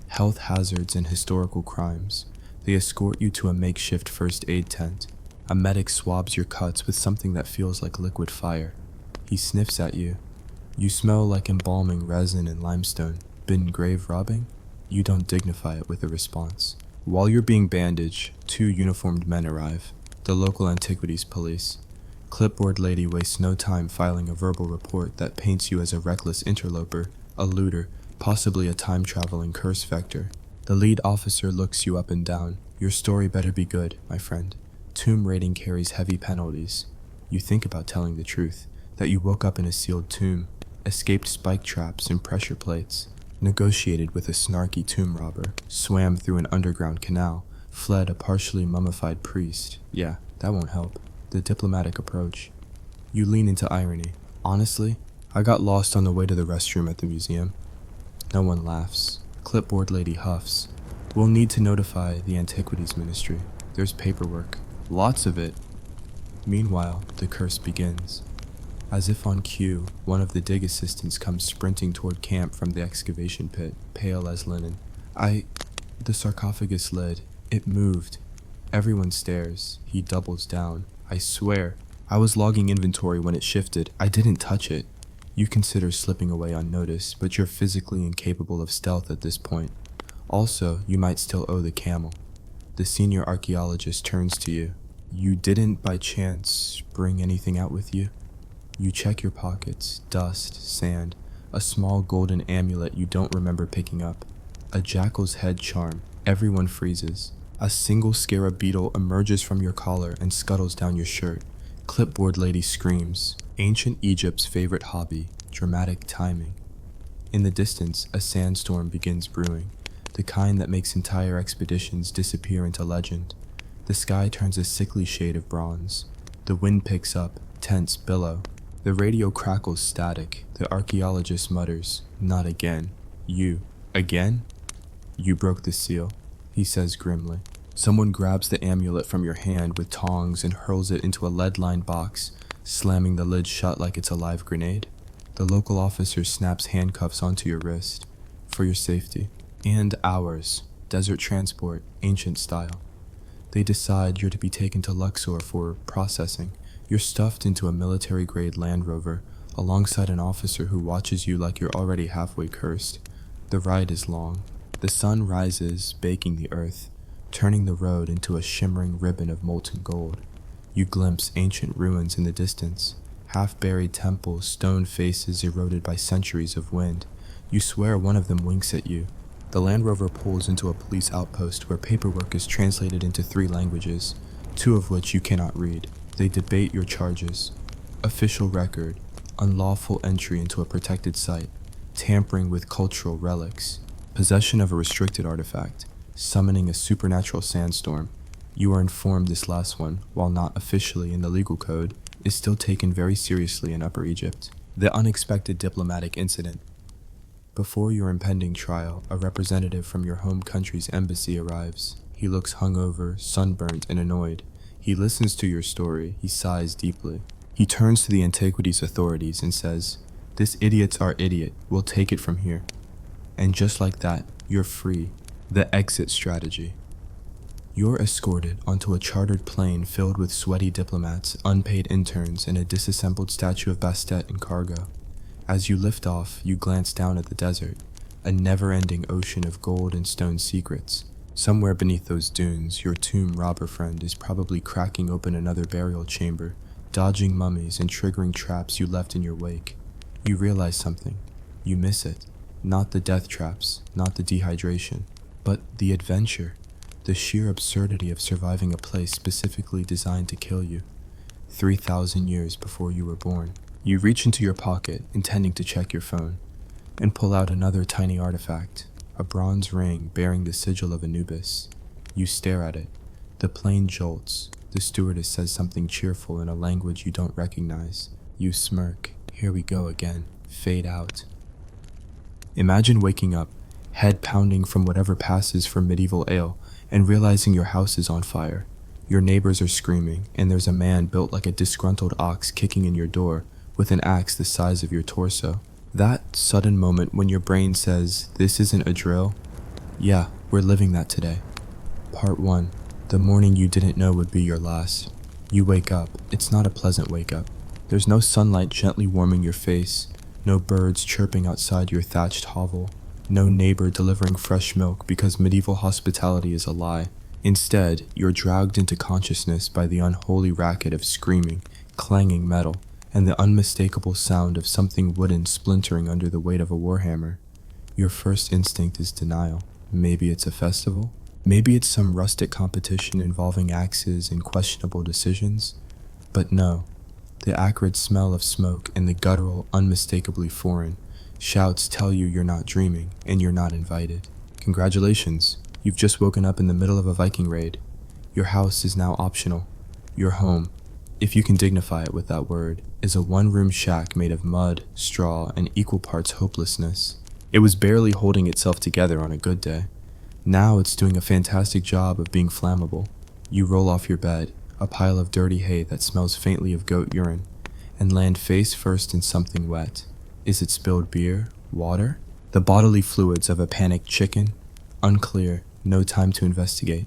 Health hazards and historical crimes. They escort you to a makeshift first aid tent. A medic swabs your cuts with something that feels like liquid fire. He sniffs at you. You smell like embalming resin and limestone. Been grave robbing? You don't dignify it with a response. While you're being bandaged, 2 uniformed men arrive. The local antiquities police. Clipboard lady wastes no time filing a verbal report that paints you as a reckless interloper, a looter, possibly a time-traveling curse vector. The lead officer looks you up and down. Your story better be good, my friend. Tomb raiding carries heavy penalties. You think about telling the truth, that you woke up in a sealed tomb, escaped spike traps and pressure plates, negotiated with a snarky tomb robber, swam through an underground canal, fled a partially mummified priest. Yeah, that won't help. The diplomatic approach. You lean into irony. Honestly, I got lost on the way to the restroom at the museum. No one laughs. Clipboard lady huffs. We'll need to notify the Antiquities Ministry. There's paperwork. Lots of it. Meanwhile, the curse begins. As if on cue, one of the dig assistants comes sprinting toward camp from the excavation pit, pale as linen. The sarcophagus lid. It moved. Everyone stares. He doubles down. I swear. I was logging inventory when it shifted. I didn't touch it. You consider slipping away unnoticed, but you're physically incapable of stealth at this point. Also, you might still owe the camel. The senior archaeologist turns to you. You didn't, by chance, bring anything out with you? You check your pockets. Dust, sand, a small golden amulet you don't remember picking up. A jackal's head charm. Everyone freezes. A single scarab beetle emerges from your collar and scuttles down your shirt. Clipboard lady screams. Ancient Egypt's favorite hobby, dramatic timing. In the distance, a sandstorm begins brewing, the kind that makes entire expeditions disappear into legend. The sky turns a sickly shade of bronze. The wind picks up, tents billow. The radio crackles static. The archaeologist mutters, "Not again." You, again? You broke the seal, he says grimly. Someone grabs the amulet from your hand with tongs and hurls it into a lead-lined box. slamming the lid shut like it's a live grenade. The local officer snaps handcuffs onto your wrist, for your safety. And ours, desert transport, ancient style. They decide you're to be taken to Luxor for processing. You're stuffed into a military-grade Land Rover, alongside an officer who watches you like you're already halfway cursed. The ride is long. The sun rises, baking the earth, turning the road into a shimmering ribbon of molten gold. You glimpse ancient ruins in the distance, half-buried temples, stone faces eroded by centuries of wind. You swear one of them winks at you. The Land Rover pulls into a police outpost where paperwork is translated into 3 languages, 2 of which you cannot read. They debate your charges. Official record, unlawful entry into a protected site, tampering with cultural relics, possession of a restricted artifact, summoning a supernatural sandstorm. You are informed this last one, while not officially in the legal code, is still taken very seriously in Upper Egypt. The unexpected diplomatic incident. Before your impending trial, a representative from your home country's embassy arrives. He looks hungover, sunburnt, and annoyed. He listens to your story. He sighs deeply. He turns to the Antiquities authorities and says, "This idiot's our idiot. We'll take it from here." And just like that, you're free. The exit strategy. You're escorted onto a chartered plane filled with sweaty diplomats, unpaid interns, and a disassembled statue of Bastet in cargo. As you lift off, you glance down at the desert, a never-ending ocean of gold and stone secrets. Somewhere beneath those dunes, your tomb robber friend is probably cracking open another burial chamber, dodging mummies and triggering traps you left in your wake. You realize something. You miss it. Not the death traps, not the dehydration, but the adventure. The sheer absurdity of surviving a place specifically designed to kill you. 3,000 years before you were born. You reach into your pocket, intending to check your phone, and pull out another tiny artifact, a bronze ring bearing the sigil of Anubis. You stare at it. The plane jolts. The stewardess says something cheerful in a language you don't recognize. You smirk. Here we go again. Fade out. Imagine waking up, head pounding from whatever passes for medieval ale, and realizing your house is on fire. Your neighbors are screaming, and there's a man built like a disgruntled ox kicking in your door, with an axe the size of your torso. That sudden moment when your brain says, "This isn't a drill." Yeah, we're living that today. Part 1. The morning you didn't know would be your last. You wake up. It's not a pleasant wake up. There's no sunlight gently warming your face, no birds chirping outside your thatched hovel, no neighbor delivering fresh milk because medieval hospitality is a lie. Instead, you're dragged into consciousness by the unholy racket of screaming, clanging metal, and the unmistakable sound of something wooden splintering under the weight of a warhammer. Your first instinct is denial. Maybe it's a festival? Maybe it's some rustic competition involving axes and questionable decisions? But no. The acrid smell of smoke and the guttural, unmistakably foreign shouts tell you you're not dreaming and you're not invited. Congratulations, you've just woken up in the middle of a Viking raid. Your house is now optional. Your home, if you can dignify it with that word, is a one-room shack made of mud, straw, and equal parts hopelessness. It was barely holding itself together on a good day. Now it's doing a fantastic job of being flammable. You roll off your bed, a pile of dirty hay that smells faintly of goat urine, and land face first in something wet. Is it spilled beer? Water? The bodily fluids of a panicked chicken? Unclear, no time to investigate.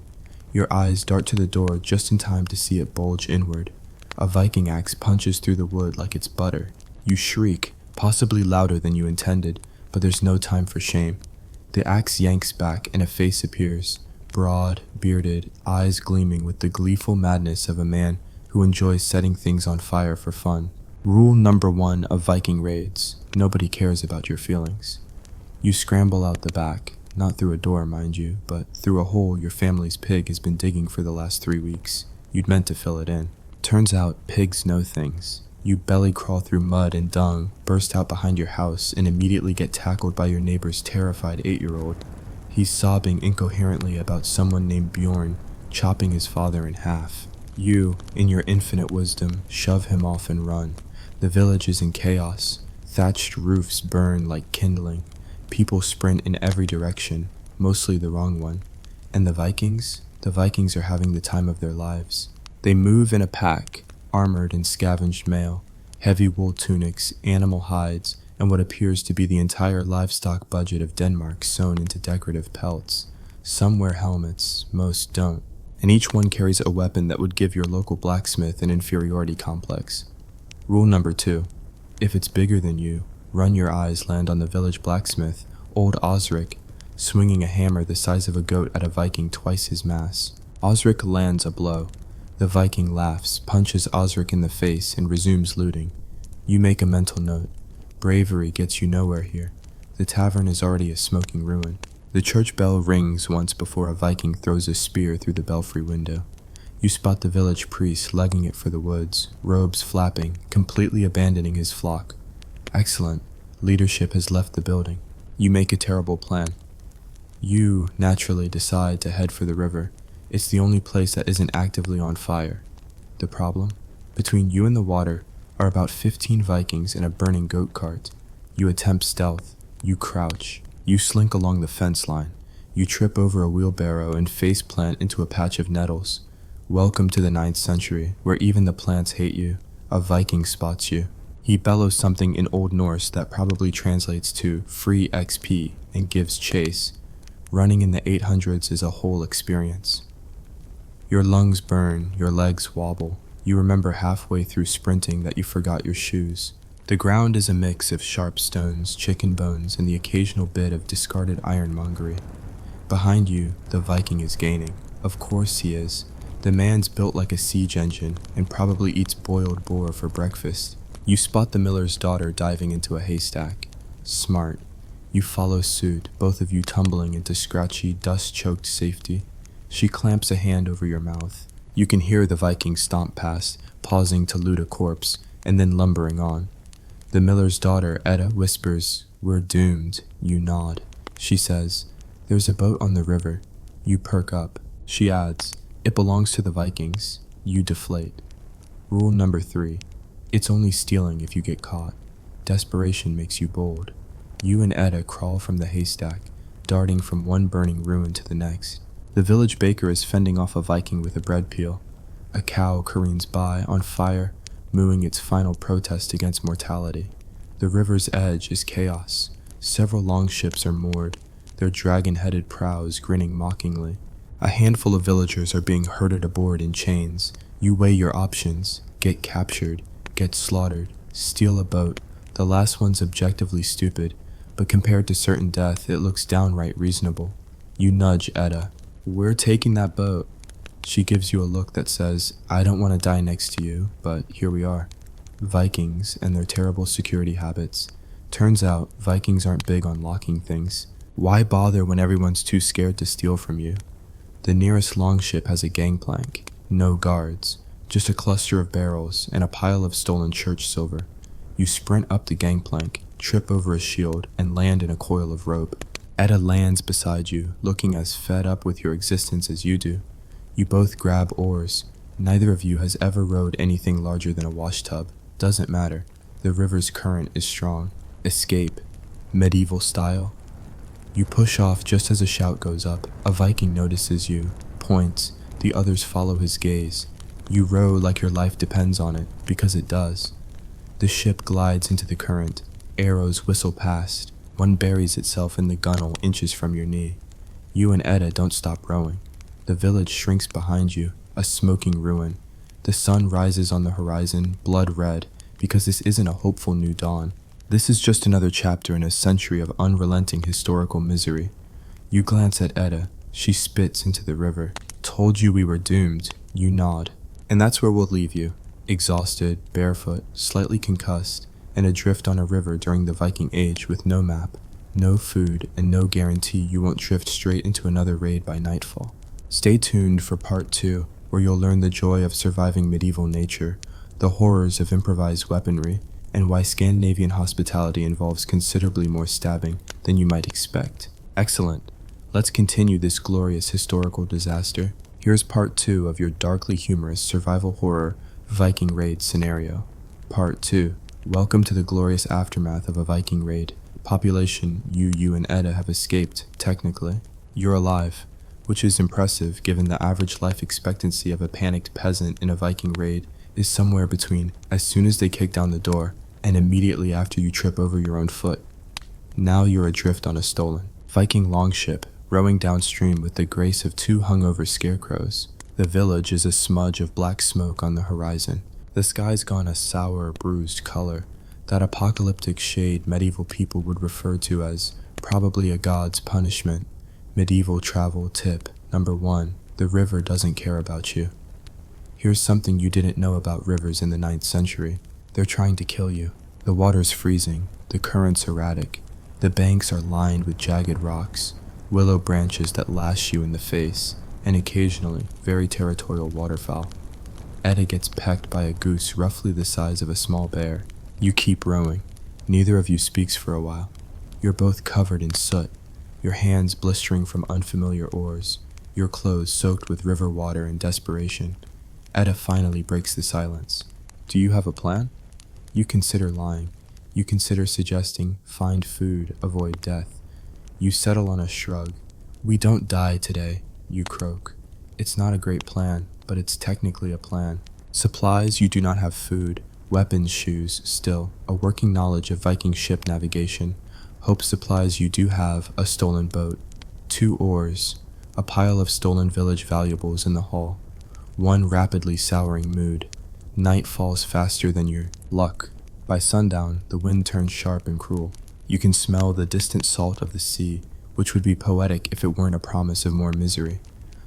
Your eyes dart to the door just in time to see it bulge inward. A Viking axe punches through the wood like it's butter. You shriek, possibly louder than you intended, but there's no time for shame. The axe yanks back and a face appears, broad, bearded, eyes gleaming with the gleeful madness of a man who enjoys setting things on fire for fun. Rule number 1 of Viking raids: nobody cares about your feelings. You scramble out the back, not through a door, mind you, but through a hole your family's pig has been digging for the last 3 weeks. You'd meant to fill it in. Turns out pigs know things. You belly crawl through mud and dung, burst out behind your house, and immediately get tackled by your neighbor's terrified 8-year-old. He's sobbing incoherently about someone named Bjorn chopping his father in half. You, in your infinite wisdom, shove him off and run. The village is in chaos. Thatched roofs burn like kindling. People sprint in every direction, mostly the wrong one. And the Vikings? The Vikings are having the time of their lives. They move in a pack, armored and scavenged mail, heavy wool tunics, animal hides, and what appears to be the entire livestock budget of Denmark sewn into decorative pelts. Some wear helmets, most don't, and each one carries a weapon that would give your local blacksmith an inferiority complex. Rule number 2. If it's bigger than you, run your eyes land on the village blacksmith, old Osric, swinging a hammer the size of a goat at a Viking twice his mass. Osric lands a blow. The Viking laughs, punches Osric in the face, and resumes looting. You make a mental note. Bravery gets you nowhere here. The tavern is already a smoking ruin. The church bell rings once before a Viking throws a spear through the belfry window. You spot the village priest legging it for the woods, robes flapping, completely abandoning his flock. Excellent. Leadership has left the building. You make a terrible plan. You naturally decide to head for the river. It's the only place that isn't actively on fire. The problem? Between you and the water are about 15 Vikings in a burning goat cart. You attempt stealth. You crouch. You slink along the fence line. You trip over a wheelbarrow and face plant into a patch of nettles. Welcome to the 9th century, where even the plants hate you. A Viking spots you. He bellows something in Old Norse that probably translates to free XP and gives chase. Running in the 800s is a whole experience. Your lungs burn, your legs wobble. You remember halfway through sprinting that you forgot your shoes. The ground is a mix of sharp stones, chicken bones, and the occasional bit of discarded ironmongery. Behind you, the Viking is gaining. Of course he is. The man's built like a siege engine and probably eats boiled boar for breakfast. You spot the miller's daughter diving into a haystack. Smart. You follow suit, both of you tumbling into scratchy, dust-choked safety. She clamps a hand over your mouth. You can hear the Viking stomp past, pausing to loot a corpse, and then lumbering on. The miller's daughter, Edda, whispers, "We're doomed." You nod. She says, "There's a boat on the river." You perk up. She adds, "It belongs to the Vikings." You deflate. Rule number 3. It's only stealing if you get caught. Desperation makes you bold. You and Edda crawl from the haystack, darting from one burning ruin to the next. The village baker is fending off a Viking with a bread peel. A cow careens by, on fire, mooing its final protest against mortality. The river's edge is chaos. Several longships are moored, their dragon-headed prows grinning mockingly. A handful of villagers are being herded aboard in chains. You weigh your options: get captured, get slaughtered, steal a boat. The last one's objectively stupid, but compared to certain death, it looks downright reasonable. You nudge Edda. "We're taking that boat." She gives you a look that says, "I don't want to die next to you, but here we are." Vikings and their terrible security habits. Turns out, Vikings aren't big on locking things. Why bother when everyone's too scared to steal from you? The nearest longship has a gangplank. No guards. Just a cluster of barrels and a pile of stolen church silver. You sprint up the gangplank, trip over a shield, and land in a coil of rope. Edda lands beside you, looking as fed up with your existence as you do. You both grab oars. Neither of you has ever rowed anything larger than a washtub. Doesn't matter. The river's current is strong. Escape. Medieval style. You push off just as a shout goes up. A Viking notices you, points. The others follow his gaze. You row like your life depends on it, because it does. The ship glides into the current. Arrows whistle past. One buries itself in the gunwale inches from your knee. You and Edda don't stop rowing. The village shrinks behind you, a smoking ruin. The sun rises on the horizon, blood red, because this isn't a hopeful new dawn. This is just another chapter in a century of unrelenting historical misery. You glance at Edda. She spits into the river. "Told you we were doomed." You nod. And that's where we'll leave you. Exhausted, barefoot, slightly concussed, and adrift on a river during the Viking Age with no map, no food, and no guarantee you won't drift straight into another raid by nightfall. Stay tuned for part 2, where you'll learn the joy of surviving medieval nature, the horrors of improvised weaponry, and why Scandinavian hospitality involves considerably more stabbing than you might expect. Excellent. Let's continue this glorious historical disaster. Here's part 2 of your darkly humorous survival horror Viking raid scenario. Part 2. Welcome to the glorious aftermath of a Viking raid. Population you and Edda have escaped, technically. You're alive, which is impressive given the average life expectancy of a panicked peasant in a Viking raid is somewhere between as soon as they kick down the door and immediately after you trip over your own foot. Now you're adrift on a stolen Viking longship, rowing downstream with the grace of two hungover scarecrows. The village is a smudge of black smoke on the horizon. The sky's gone a sour, bruised color, that apocalyptic shade medieval people would refer to as probably a god's punishment. Medieval travel tip number 1: the river doesn't care about you. Here's something you didn't know about rivers in the 9th century. They're trying to kill you. The water's freezing, the current's erratic, the banks are lined with jagged rocks, willow branches that lash you in the face, and occasionally very territorial waterfowl. Etta gets pecked by a goose roughly the size of a small bear. You keep rowing. Neither of you speaks for a while. You're both covered in soot, your hands blistering from unfamiliar oars, your clothes soaked with river water in desperation. Etta finally breaks the silence. Do you have a plan? You consider lying. You consider suggesting find food, avoid death. You settle on a shrug. We don't die today, you croak. It's not a great plan, but it's technically a plan. Supplies, you do not have food. Weapons, shoes, still, a working knowledge of Viking ship navigation. Hope supplies, you do have a stolen boat. 2 oars, a pile of stolen village valuables in the hull. 1 rapidly souring mood. Night falls faster than your luck. By sundown, the wind turns sharp and cruel. You can smell the distant salt of the sea, which would be poetic if it weren't a promise of more misery.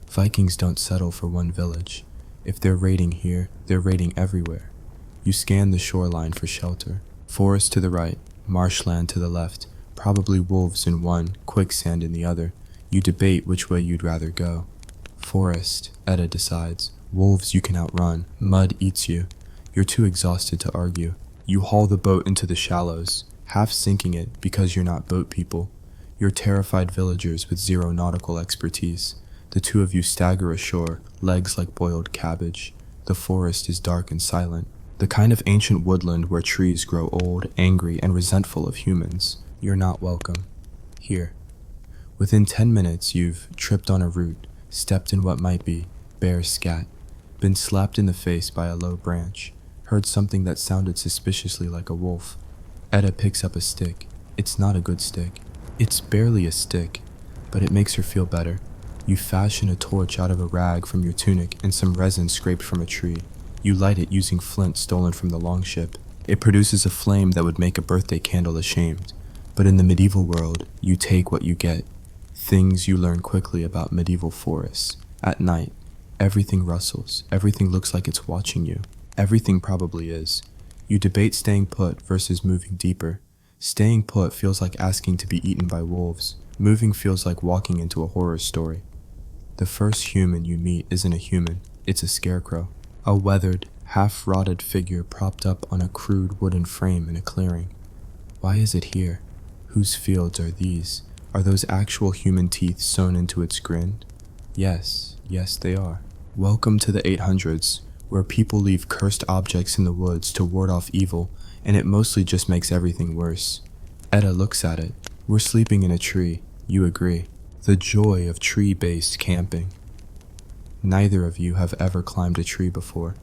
Vikings don't settle for one village. If they're raiding here, they're raiding everywhere. You scan the shoreline for shelter. Forest to the right, marshland to the left, probably wolves in one, quicksand in the other. You debate which way you'd rather go. Forest, Etta decides. Wolves you can outrun. Mud eats you. You're too exhausted to argue. You haul the boat into the shallows, half sinking it because you're not boat people. You're terrified villagers with zero nautical expertise. The two of you stagger ashore, legs like boiled cabbage. The forest is dark and silent. The kind of ancient woodland where trees grow old, angry, and resentful of humans. You're not welcome. Here. Within 10 minutes, you've tripped on a root, stepped in what might be bear scat, been slapped in the face by a low branch, heard something that sounded suspiciously like a wolf. Etta picks up a stick. It's not a good stick. It's barely a stick, but it makes her feel better. You fashion a torch out of a rag from your tunic and some resin scraped from a tree. You light it using flint stolen from the longship. It produces a flame that would make a birthday candle ashamed. But in the medieval world, you take what you get. Things you learn quickly about medieval forests. At night, everything rustles. Everything looks like it's watching you. Everything probably is. You debate staying put versus moving deeper. Staying put feels like asking to be eaten by wolves. Moving feels like walking into a horror story. The first human you meet isn't a human, it's a scarecrow. A weathered, half-rotted figure propped up on a crude wooden frame in a clearing. Why is it here? Whose fields are these? Are those actual human teeth sewn into its grin? Yes, they are. Welcome to the 800s, where people leave cursed objects in the woods to ward off evil, and it mostly just makes everything worse. Etta looks at it. We're sleeping in a tree, you agree. The joy of tree-based camping. Neither of you have ever climbed a tree before.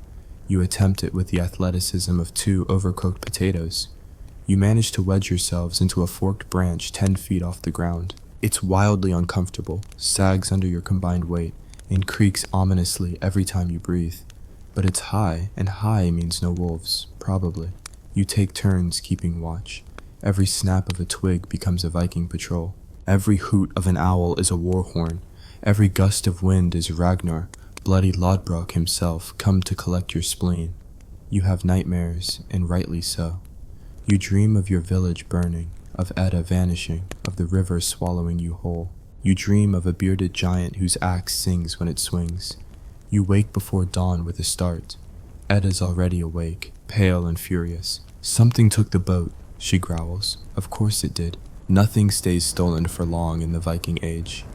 You attempt it with the athleticism of 2 overcooked potatoes. You manage to wedge yourselves into a forked branch 10 feet off the ground. It's wildly uncomfortable, sags under your combined weight, and creaks ominously every time you breathe. But it's high, and high means no wolves, probably. You take turns keeping watch. Every snap of a twig becomes a Viking patrol. Every hoot of an owl is a war horn. Every gust of wind is Ragnar, bloody Lodbrok himself, come to collect your spleen. You have nightmares, and rightly so. You dream of your village burning, of Etta vanishing, of the river swallowing you whole. You dream of a bearded giant whose axe sings when it swings. You wake before dawn with a start. Etta's already awake, pale and furious. Something took the boat, she growls. Of course it did. Nothing stays stolen for long in the Viking age.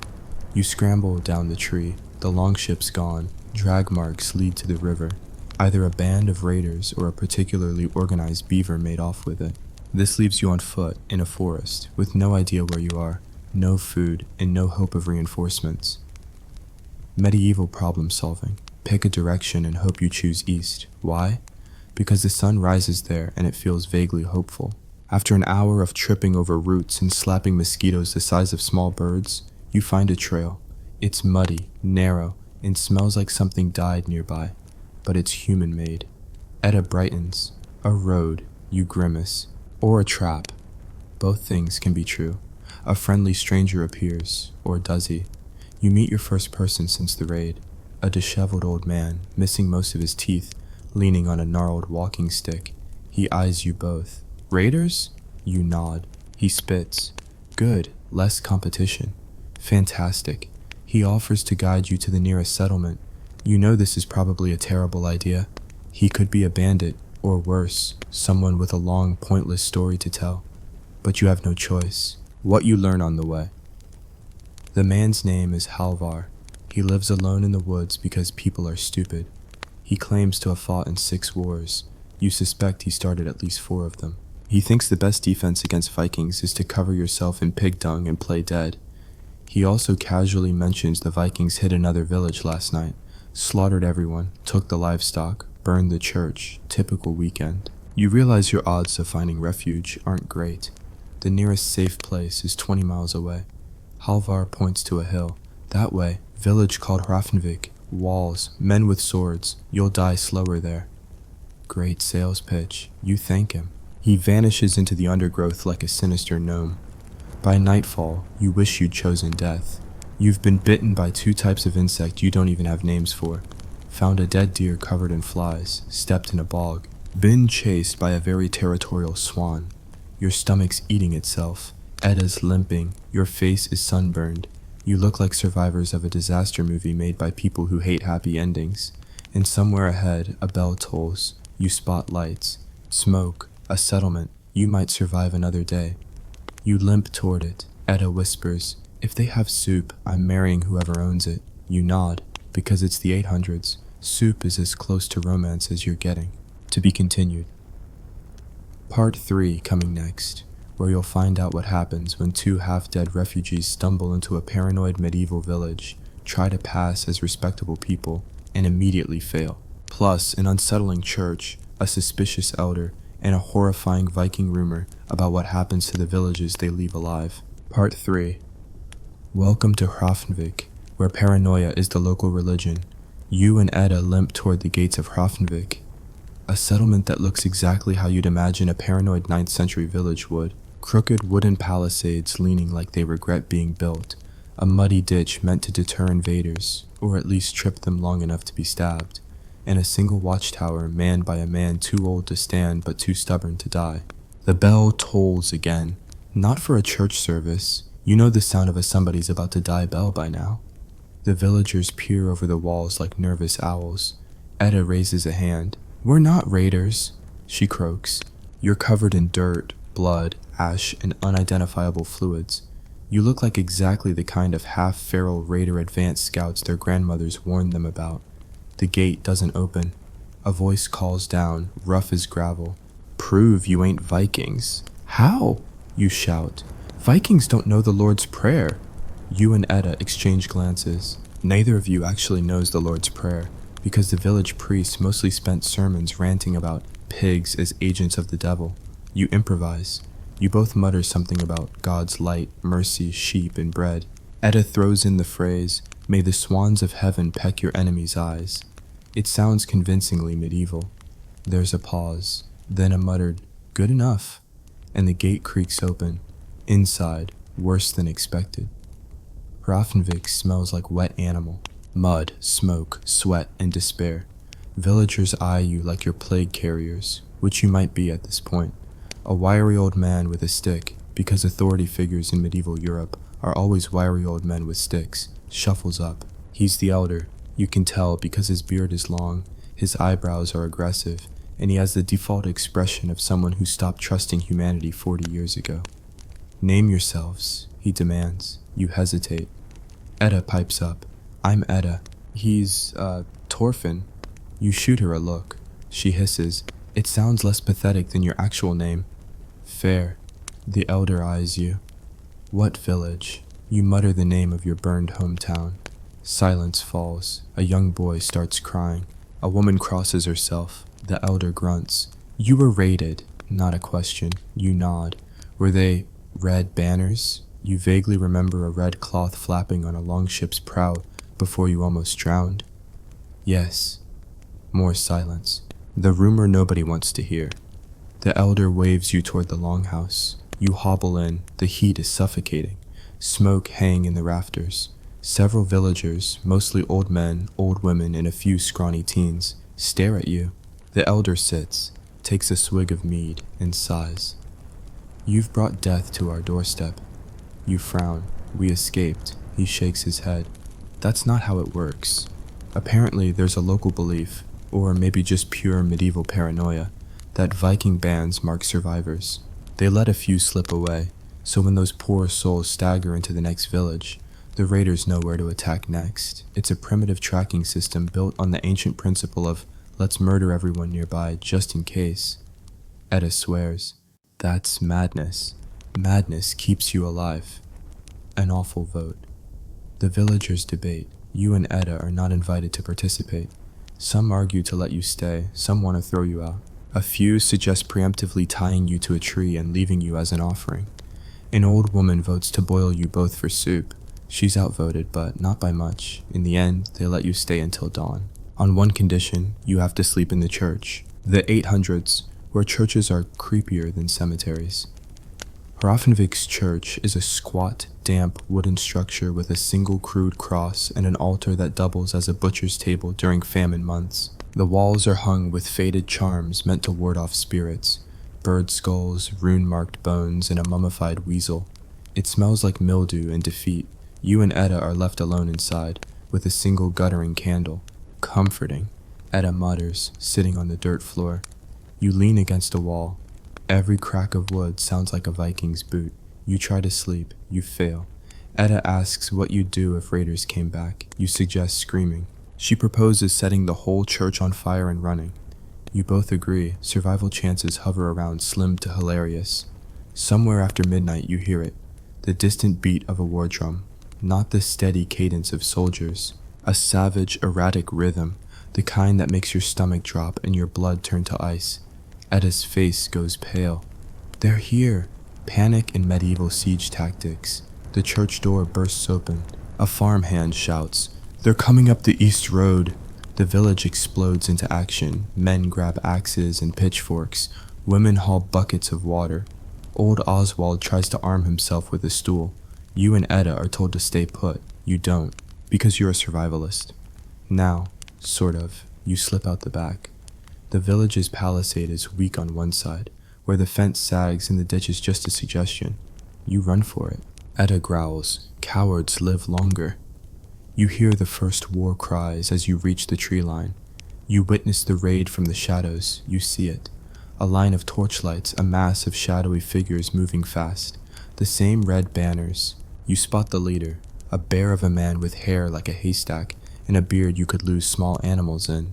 You scramble down the tree. The longship's gone. Drag marks lead to the river. Either a band of raiders or a particularly organized beaver made off with it. This leaves you on foot in a forest with no idea where you are, no food, and no hope of reinforcements. Medieval problem solving. Pick a direction and hope you choose east. Why? Because the sun rises there and it feels vaguely hopeful. After an hour of tripping over roots and slapping mosquitoes the size of small birds, you find a trail. It's muddy, narrow, and smells like something died nearby, but it's human-made. Etta brightens. A road, you grimace, or a trap. Both things can be true. A friendly stranger appears, or does he? You meet your first person since the raid. A disheveled old man, missing most of his teeth, leaning on a gnarled walking stick. He eyes you both. Raiders? You nod. He spits. Good, less competition. Fantastic. He offers to guide you to the nearest settlement. You know this is probably a terrible idea. He could be a bandit, or worse, someone with a long, pointless story to tell. But you have no choice. What you learn on the way. The man's name is Halvar. He lives alone in the woods because people are stupid. He claims to have fought in 6 wars. You suspect he started at least 4 of them. He thinks the best defense against Vikings is to cover yourself in pig dung and play dead. He also casually mentions the Vikings hit another village last night, slaughtered everyone, took the livestock, burned the church. Typical weekend. You realize your odds of finding refuge aren't great. The nearest safe place is 20 miles away. Halvar points to a hill. That way, village called Hrafnvik. Walls, men with swords. You'll die slower there. Great sales pitch. You thank him. He vanishes into the undergrowth like a sinister gnome. By nightfall, you wish you'd chosen death. You've been bitten by 2 types of insect you don't even have names for. Found a dead deer covered in flies, stepped in a bog. Been chased by a very territorial swan. Your stomach's eating itself. Edda's limping. Your face is sunburned. You look like survivors of a disaster movie made by people who hate happy endings. And somewhere ahead, a bell tolls. You spot lights. Smoke. A settlement. You might survive another day. You limp toward it. Edda whispers, "If they have soup, I'm marrying whoever owns it." You nod. Because it's the 800s. Soup is as close to romance as you're getting. To be continued. Part 3 coming next, where you'll find out what happens when 2 half-dead refugees stumble into a paranoid medieval village, try to pass as respectable people, and immediately fail. Plus, an unsettling church, a suspicious elder, and a horrifying Viking rumor about what happens to the villages they leave alive. Part 3. Welcome to Hrafnvik, where paranoia is the local religion. You and Edda limp toward the gates of Hrafnvik, a settlement that looks exactly how you'd imagine a paranoid 9th century village would. Crooked wooden palisades leaning like they regret being built, a muddy ditch meant to deter invaders, or at least trip them long enough to be stabbed, and a single watchtower manned by a man too old to stand but too stubborn to die. The bell tolls again. Not for a church service. You know the sound of a somebody's about to die bell by now. The villagers peer over the walls like nervous owls. Edda raises a hand. "We're not raiders," she croaks. You're covered in dirt, blood, ash, and unidentifiable fluids. You look like exactly the kind of half-feral raider advanced scouts their grandmothers warned them about. The gate doesn't open. A voice calls down, rough as gravel. "Prove you ain't Vikings." "How?" you shout. "Vikings don't know the Lord's Prayer." You and Edda exchange glances. Neither of you actually knows the Lord's Prayer, because the village priest mostly spent sermons ranting about pigs as agents of the devil. You improvise. You both mutter something about God's light, mercy, sheep, and bread. Edda throws in the phrase, "May the swans of heaven peck your enemies' eyes." It sounds convincingly medieval. There's a pause, then a muttered, "Good enough," and the gate creaks open. Inside, worse than expected. Hrafnvik smells like wet animal. Mud, smoke, sweat, and despair. Villagers eye you like you're plague carriers, which you might be at this point. A wiry old man with a stick, because authority figures in medieval Europe are always wiry old men with sticks, shuffles up. He's the elder. You can tell because his beard is long, his eyebrows are aggressive, and he has the default expression of someone who stopped trusting humanity 40 years ago. "Name yourselves," he demands. You hesitate. Edda pipes up. "I'm Edda." "He's, Torfin." You shoot her a look. She hisses. "It sounds less pathetic than your actual name." "Fair." The elder eyes you. "What village?" You mutter the name of your burned hometown. Silence falls. A young boy starts crying. A woman crosses herself. The elder grunts. You were raided. Not a question. You nod. Were they red banners? You vaguely remember a red cloth flapping on a longship's prow before you almost drowned. Yes. More silence. The rumor nobody wants to hear. The elder waves you toward the longhouse. You hobble in. The heat is suffocating. Smoke hang in the rafters. Several villagers, mostly old men, old women, and a few scrawny teens, stare at you. The elder sits, takes a swig of mead, and sighs. You've brought death to our doorstep. You frown. We escaped. He shakes his head. That's not how it works. Apparently there's a local belief, or maybe just pure medieval paranoia, that Viking bands mark survivors. They let a few slip away, so when those poor souls stagger into the next village, the raiders know where to attack next. It's a primitive tracking system built on the ancient principle of let's murder everyone nearby just in case. Edda swears. That's madness. Madness keeps you alive. An awful vote. The villagers debate. You and Edda are not invited to participate. Some argue to let you stay, some want to throw you out. A few suggest preemptively tying you to a tree and leaving you as an offering. An old woman votes to boil you both for soup. She's outvoted, but not by much. In the end, they let you stay until dawn. On one condition, you have to sleep in the church. The 800s, where churches are creepier than cemeteries. Hrafnvik's church is a squat, damp wooden structure with a single crude cross and an altar that doubles as a butcher's table during famine months. The walls are hung with faded charms meant to ward off spirits, bird skulls, rune-marked bones, and a mummified weasel. It smells like mildew and defeat. You and Edda are left alone inside, with a single guttering candle. Comforting, Edda mutters, sitting on the dirt floor. You lean against a wall. Every crack of wood sounds like a Viking's boot. You try to sleep. You fail. Edda asks what you'd do if raiders came back. You suggest screaming. She proposes setting the whole church on fire and running. You both agree. Survival chances hover around slim to hilarious. Somewhere after midnight you hear it. The distant beat of a war drum. Not the steady cadence of soldiers. A savage, erratic rhythm. The kind that makes your stomach drop and your blood turn to ice. Edda's face goes pale. They're here. Panic and medieval siege tactics. The church door bursts open. A farmhand shouts, "They're coming up the east road." The village explodes into action. Men grab axes and pitchforks. Women haul buckets of water. Old Oswald tries to arm himself with a stool. You and Edda are told to stay put. You don't, because you're a survivalist. Now, sort of, you slip out the back. The village's palisade is weak on one side, where the fence sags and the ditch is just a suggestion. You run for it. Edda growls, "Cowards live longer." You hear the first war cries as you reach the tree line. You witness the raid from the shadows. You see it. A line of torchlights, a mass of shadowy figures moving fast. The same red banners. You spot the leader, a bear of a man with hair like a haystack and a beard you could lose small animals in.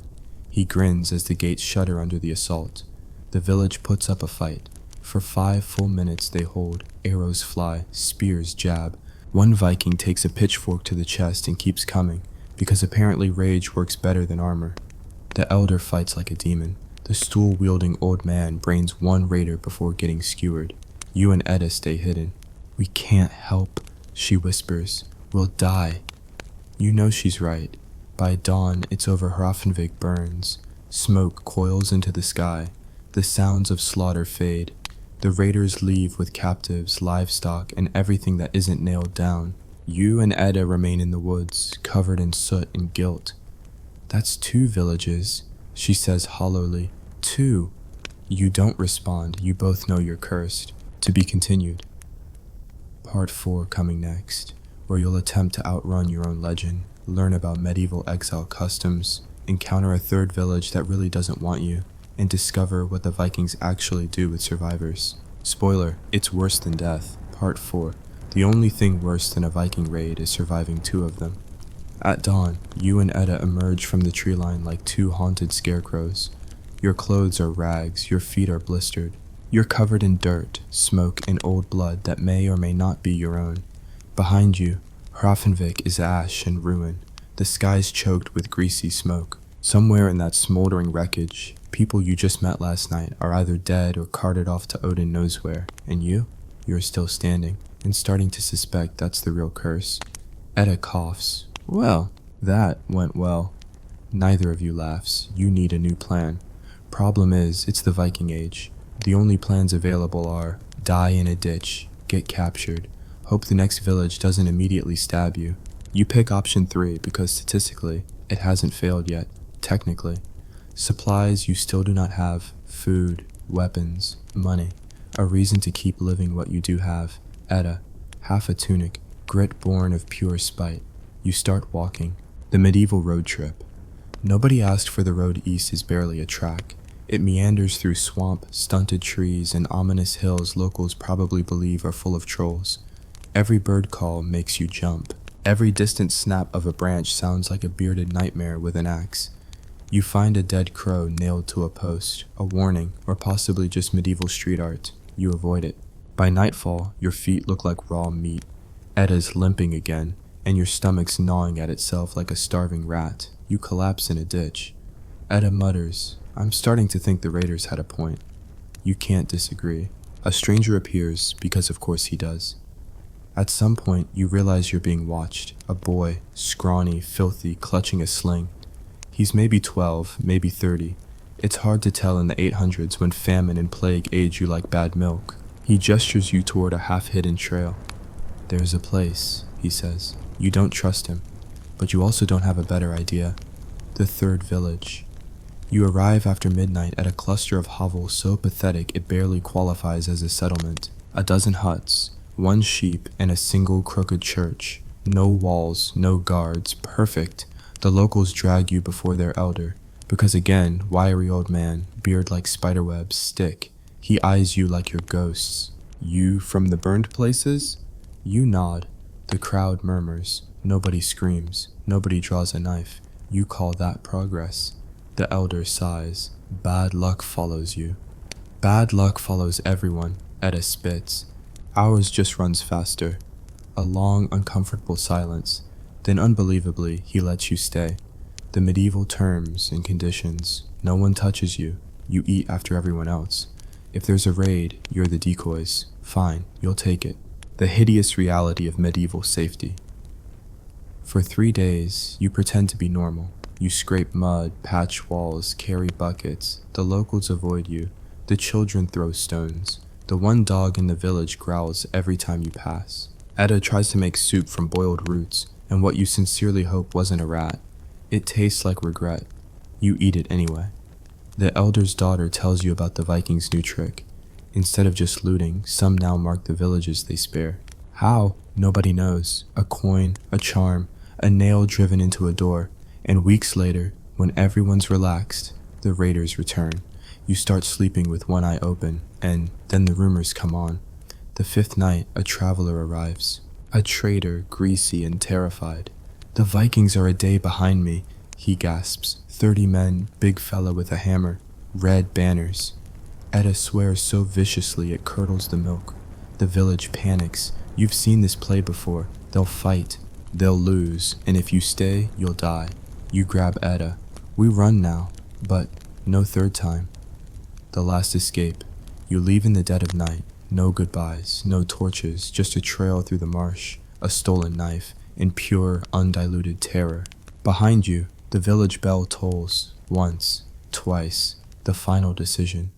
He grins as the gates shudder under the assault. The village puts up a fight. For 5 full minutes they hold. Arrows fly, spears jab. One Viking takes a pitchfork to the chest and keeps coming, because apparently rage works better than armor. The elder fights like a demon. The stool-wielding old man brains one raider before getting skewered. You and Edda stay hidden. "We can't help," she whispers. "We'll die." You know she's right. By dawn, it's over Hrafnvik burns. Smoke coils into the sky. The sounds of slaughter fade. The raiders leave with captives, livestock, and everything that isn't nailed down. You and Edda remain in the woods, covered in soot and guilt. "That's 2 villages," she says hollowly. 2. You don't respond. You both know you're cursed. To be continued. Part 4 coming next, where you'll attempt to outrun your own legend, learn about medieval exile customs, encounter a 3rd village that really doesn't want you, and discover what the Vikings actually do with survivors. Spoiler, it's worse than death. Part 4. The only thing worse than a Viking raid is surviving 2 of them. At dawn, you and Edda emerge from the tree line like 2 haunted scarecrows. Your clothes are rags, your feet are blistered. You're covered in dirt, smoke, and old blood that may or may not be your own. Behind you, Hrafnvik is ash and ruin. The sky's choked with greasy smoke. Somewhere in that smoldering wreckage, people you just met last night are either dead or carted off to Odin knows where, and you're still standing, and starting to suspect that's the real curse. Edda coughs. Well, that went well. Neither of you laughs. You need a new plan. Problem is, it's the Viking Age. The only plans available are die in a ditch, get captured, hope the next village doesn't immediately stab you. You pick option 3 because statistically, it hasn't failed yet, technically. Supplies you still do not have, food, weapons, money, a reason to keep living what you do have. Edda, half a tunic, grit born of pure spite. You start walking. The medieval road trip. Nobody asked for the road east is barely a track. It meanders through swamp, stunted trees, and ominous hills locals probably believe are full of trolls. Every bird call makes you jump. Every distant snap of a branch sounds like a bearded nightmare with an axe. You find a dead crow nailed to a post, a warning, or possibly just medieval street art. You avoid it. By nightfall, your feet look like raw meat. Edda's limping again, and your stomach's gnawing at itself like a starving rat. You collapse in a ditch. Edda mutters, I'm starting to think the raiders had a point. You can't disagree. A stranger appears, because of course he does. At some point, you realize you're being watched. A boy, scrawny, filthy, clutching a sling. He's maybe 12, maybe 30. It's hard to tell in the 800s when famine and plague age you like bad milk. He gestures you toward a half-hidden trail. There's a place, he says. You don't trust him, but you also don't have a better idea. The third village. You arrive after midnight at a cluster of hovels so pathetic it barely qualifies as a settlement. A dozen huts, 1 sheep, and a single crooked church. No walls, no guards, perfect. The locals drag you before their elder, because again, wiry old man, beard like spiderwebs, stick. He eyes you like you're ghosts. You from the burned places? You nod. The crowd murmurs. Nobody screams. Nobody draws a knife. You call that progress. The elder sighs. Bad luck follows you. Bad luck follows everyone. Edda spits. Ours just runs faster. A long, uncomfortable silence. Then unbelievably, he lets you stay. The medieval terms and conditions. No one touches you. You eat after everyone else. If there's a raid, you're the decoys. Fine, you'll take it. The hideous reality of medieval safety. For 3 days, you pretend to be normal. You scrape mud, patch walls, carry buckets. The locals avoid you. The children throw stones. The one dog in the village growls every time you pass. Edda tries to make soup from boiled roots, and what you sincerely hope wasn't a rat. It tastes like regret. You eat it anyway. The elder's daughter tells you about the Vikings' new trick. Instead of just looting, some now mark the villages they spare. How? Nobody knows. A coin, a charm, a nail driven into a door. And weeks later, when everyone's relaxed, the raiders return. You start sleeping with one eye open, and then the rumors come on. The 5th night, a traveler arrives. A traitor, greasy and terrified. The Vikings are a day behind me, he gasps. 30 men, big fella with a hammer, red banners. Edda swears so viciously it curdles the milk. The village panics. You've seen this play before. They'll fight. They'll lose, and if you stay, you'll die. You grab Edda. We run now, but no third time. The last escape. You leave in the dead of night. No goodbyes, no torches, just a trail through the marsh, a stolen knife, and pure, undiluted terror. Behind you, the village bell tolls. Once, twice, the final decision.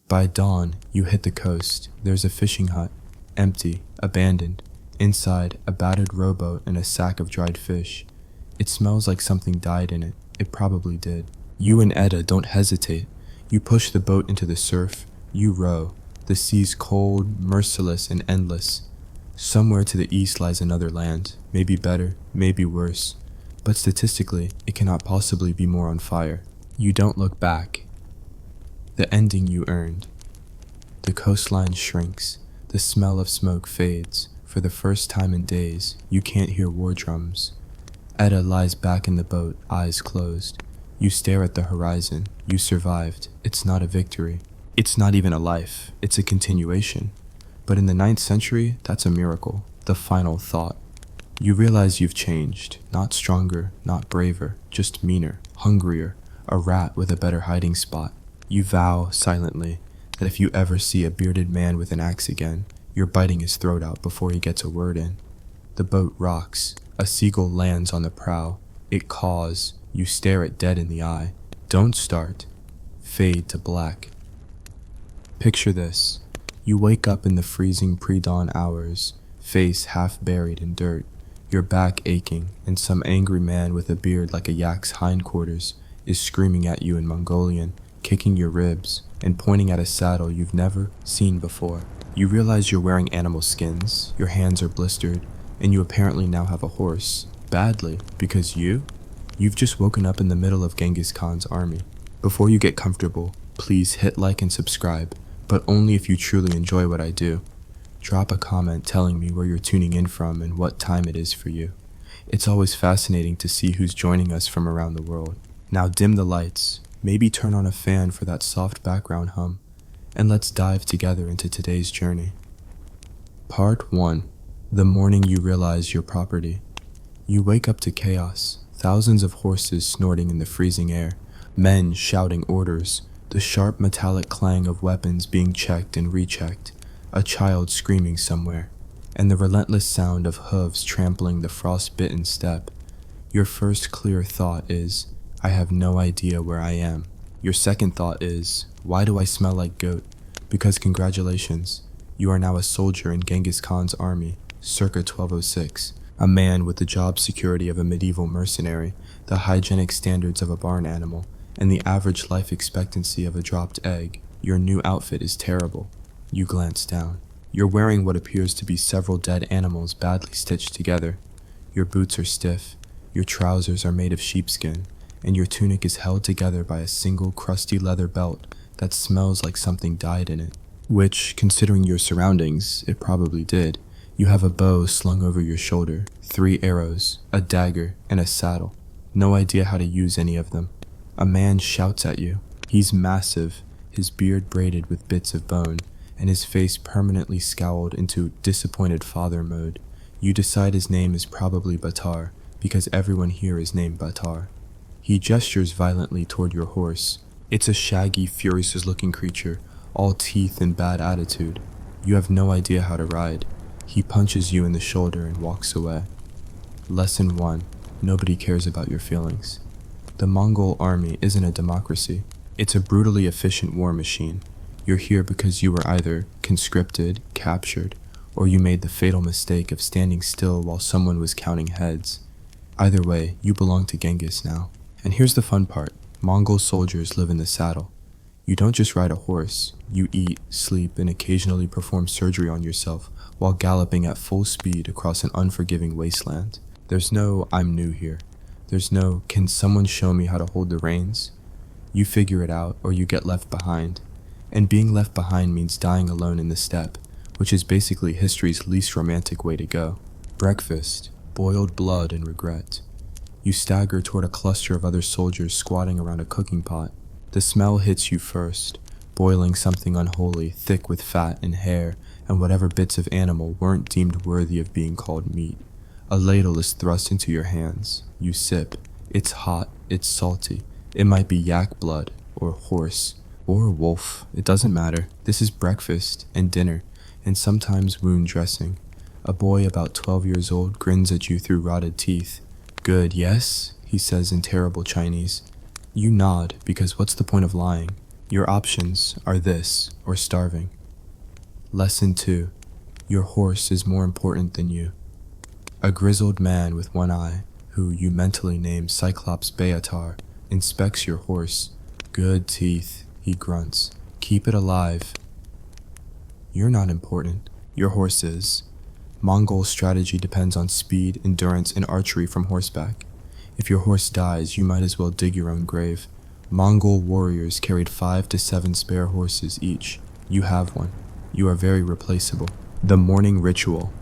By dawn, you hit the coast. There's a fishing hut, empty, abandoned. Inside, a battered rowboat and a sack of dried fish. It smells like something died in it. It probably did. You and Edda don't hesitate. You push the boat into the surf. You row. The sea's cold, merciless, and endless. Somewhere to the east lies another land. Maybe better, maybe worse. But statistically, it cannot possibly be more on fire. You don't look back. The ending you earned. The coastline shrinks. The smell of smoke fades. For the first time in days, you can't hear war drums. Edda lies back in the boat, eyes closed. You stare at the horizon. You survived. It's not a victory. It's not even a life. It's a continuation. But in the 9th century, that's a miracle. The final thought. You realize you've changed, not stronger, not braver, just meaner, hungrier, a rat with a better hiding spot. You vow, silently, that if you ever see a bearded man with an axe again, you're biting his throat out before he gets a word in. The boat rocks. A seagull lands on the prow. It caws. You stare it dead in the eye. Don't start. Fade to black. Picture this. You wake up in the freezing pre-dawn hours, face half buried in dirt, your back aching, and some angry man with a beard like a yak's hindquarters is screaming at you in Mongolian, kicking your ribs, and pointing at a saddle you've never seen before. You realize you're wearing animal skins, your hands are blistered, and you apparently now have a horse. Badly, because you've just woken up in the middle of Genghis Khan's army. Before you get comfortable, please hit like and subscribe, but only if you truly enjoy what I do. Drop a comment telling me where you're tuning in from and what time it is for you. It's always fascinating to see who's joining us from around the world. Now dim the lights, maybe turn on a fan for that soft background hum, and let's dive together into today's journey. Part 1. The morning you realize your property. You wake up to chaos, thousands of horses snorting in the freezing air, men shouting orders, the sharp metallic clang of weapons being checked and rechecked, a child screaming somewhere, and the relentless sound of hooves trampling the frost-bitten steppe. Your first clear thought is, I have no idea where I am. Your second thought is, why do I smell like goat? Because congratulations, you are now a soldier in Genghis Khan's army, circa 1206, a man with the job security of a medieval mercenary, the hygienic standards of a barn animal, and the average life expectancy of a dropped egg. Your new outfit is terrible. You glance down. You're wearing what appears to be several dead animals badly stitched together. Your boots are stiff, your trousers are made of sheepskin, and your tunic is held together by a single crusty leather belt that smells like something died in it. Which, considering your surroundings, it probably did. You have a bow slung over your shoulder, 3 arrows, a dagger, and a saddle. No idea how to use any of them. A man shouts at you. He's massive, his beard braided with bits of bone, and his face permanently scowled into disappointed father mode. You decide his name is probably Batar, because everyone here is named Batar. He gestures violently toward your horse. It's a shaggy, furious-looking creature, all teeth and bad attitude. You have no idea how to ride. He punches you in the shoulder and walks away. Lesson 1. Nobody cares about your feelings. The Mongol army isn't a democracy. It's a brutally efficient war machine. You're here because you were either conscripted, captured, or you made the fatal mistake of standing still while someone was counting heads. Either way, you belong to Genghis now. And here's the fun part. Mongol soldiers live in the saddle. You don't just ride a horse. You eat, sleep, and occasionally perform surgery on yourself while galloping at full speed across an unforgiving wasteland. There's no, I'm new here. There's no, can someone show me how to hold the reins? You figure it out, or you get left behind. And being left behind means dying alone in the steppe, which is basically history's least romantic way to go. Breakfast, boiled blood, and regret. You stagger toward a cluster of other soldiers squatting around a cooking pot. The smell hits you first, boiling something unholy, thick with fat and hair, and whatever bits of animal weren't deemed worthy of being called meat. A ladle is thrust into your hands. You sip. It's hot, it's salty. It might be yak blood, or horse, or wolf. It doesn't matter. This is breakfast, and dinner, and sometimes wound dressing. A boy about 12 years old grins at you through rotted teeth. Good, yes? He says in terrible Chinese. You nod, because what's the point of lying? Your options are this, or starving. Lesson 2. Your horse is more important than you. A grizzled man with one eye, who you mentally name Cyclops Beatar, inspects your horse. Good teeth, he grunts. Keep it alive. You're not important. Your horse is. Mongol strategy depends on speed, endurance, and archery from horseback. If your horse dies, you might as well dig your own grave. Mongol warriors carried 5 to 7 spare horses each. You have one. You are very replaceable. The morning ritual.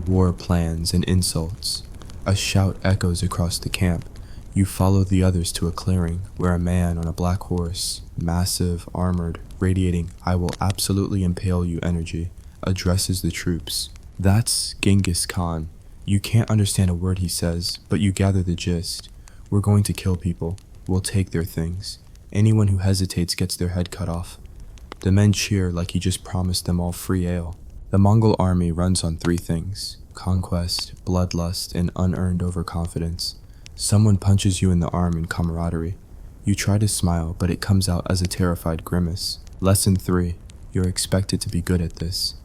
War plans and insults. A shout echoes across the camp. You follow the others to a clearing where a man on a black horse, massive, armored, radiating "I will absolutely impale you" energy, addresses the troops. That's Genghis Khan, You can't understand a word he says, but you gather the gist. We're going to kill people. We'll take their things. Anyone who hesitates gets their head cut off. The men cheer like he just promised them all free ale. The Mongol army runs on three things: conquest, bloodlust, and unearned overconfidence. Someone punches you in the arm in camaraderie. You try to smile, but it comes out as a terrified grimace. Lesson 3. You're expected to be good at this.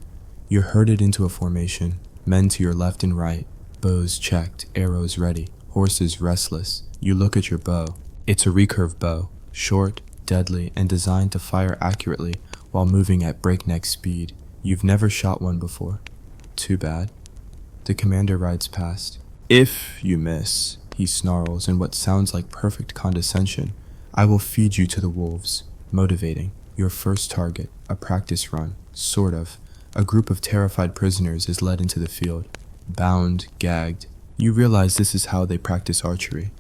You're herded into a formation, men to your left and right, bows checked, arrows ready, horses restless. You look at your bow. It's a recurve bow, short, deadly, and designed to fire accurately while moving at breakneck speed. You've never shot one before. Too bad. The commander rides past. If you miss, he snarls in what sounds like perfect condescension, I will feed you to the wolves. Motivating. Your first target, a practice run, sort of. A group of terrified prisoners is led into the field. Bound, gagged. You realize this is how they practice archery.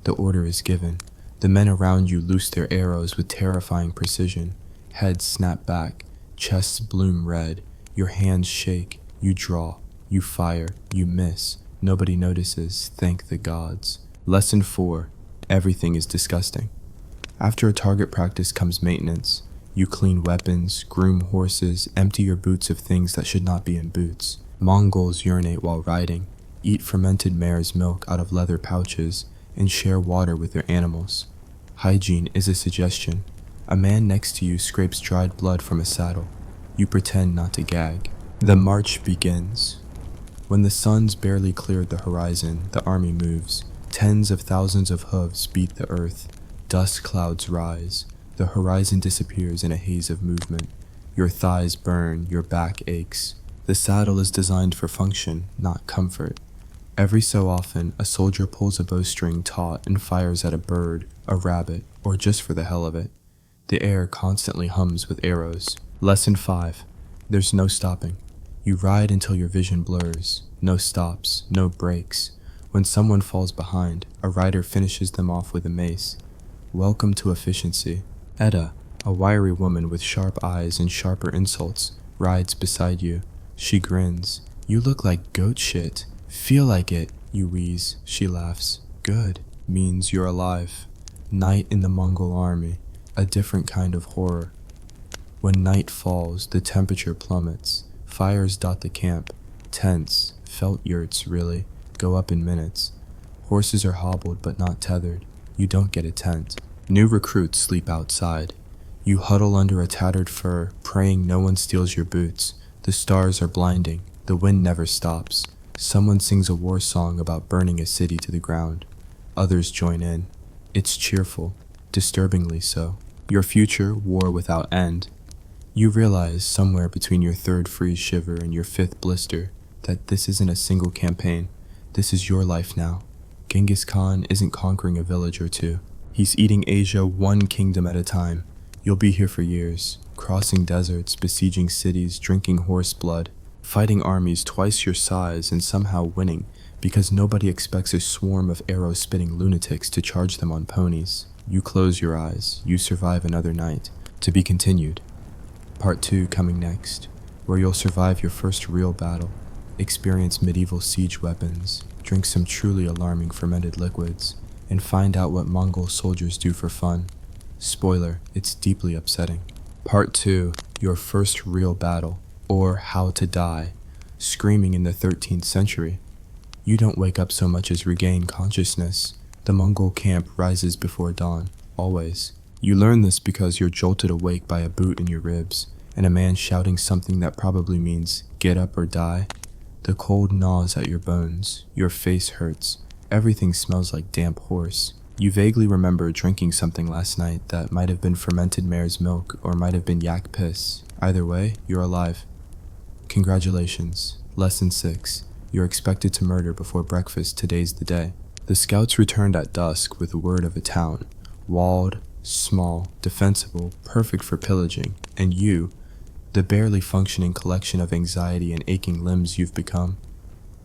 The order is given. The men around you loose their arrows with terrifying precision. Heads snap back, chests bloom red. Your hands shake. You draw. You fire. You miss. Nobody notices. Thank the gods. Lesson 4. Everything is disgusting. After a target practice comes maintenance. You clean weapons, groom horses, empty your boots of things that should not be in boots. Mongols urinate while riding, eat fermented mare's milk out of leather pouches, and share water with their animals. Hygiene is a suggestion. A man next to you scrapes dried blood from a saddle. You pretend not to gag. The march begins. When the sun's barely cleared the horizon, the army moves. Tens of thousands of hooves beat the earth. Dust clouds rise. The horizon disappears in a haze of movement. Your thighs burn, your back aches. The saddle is designed for function, not comfort. Every so often, a soldier pulls a bowstring taut and fires at a bird, a rabbit, or just for the hell of it. The air constantly hums with arrows. Lesson 5. There's no stopping. You ride until your vision blurs. No stops, no breaks. When someone falls behind, a rider finishes them off with a mace. Welcome to efficiency. Edda, a wiry woman with sharp eyes and sharper insults, rides beside you. She grins. You look like goat shit. Feel like it, you wheeze. She laughs. Good. Means you're alive. Night in the Mongol army. A different kind of horror. When night falls, the temperature plummets. Fires dot the camp. Tents, felt yurts really, go up in minutes. Horses are hobbled but not tethered. You don't get a tent. New recruits sleep outside. You huddle under a tattered fur, praying no one steals your boots. The stars are blinding. The wind never stops. Someone sings a war song about burning a city to the ground. Others join in. It's cheerful, disturbingly so. Your future, war without end. You realize, somewhere between your third freeze shiver and your fifth blister, that this isn't a single campaign. This is your life now. Genghis Khan isn't conquering a village or two. He's eating Asia one kingdom at a time. You'll be here for years, crossing deserts, besieging cities, drinking horse blood, fighting armies twice your size and somehow winning because nobody expects a swarm of arrow-spitting lunatics to charge them on ponies. You close your eyes. You survive another night. To be continued. Part 2 coming next, where you'll survive your first real battle, experience medieval siege weapons, drink some truly alarming fermented liquids, and find out what Mongol soldiers do for fun. Spoiler, it's deeply upsetting. Part 2, your first real battle, or how to die, screaming in the 13th century. You don't wake up so much as regain consciousness. The Mongol camp rises before dawn, always. You learn this because you're jolted awake by a boot in your ribs, and a man shouting something that probably means, get up or die. The cold gnaws at your bones, your face hurts, everything smells like damp horse. You vaguely remember drinking something last night that might have been fermented mare's milk or might have been yak piss. Either way, you're alive. Congratulations. Lesson 6. You're expected to murder before breakfast. Today's the day. The scouts returned at dusk with word of a town, walled, small, defensible, perfect for pillaging, and you, the barely functioning collection of anxiety and aching limbs you've become,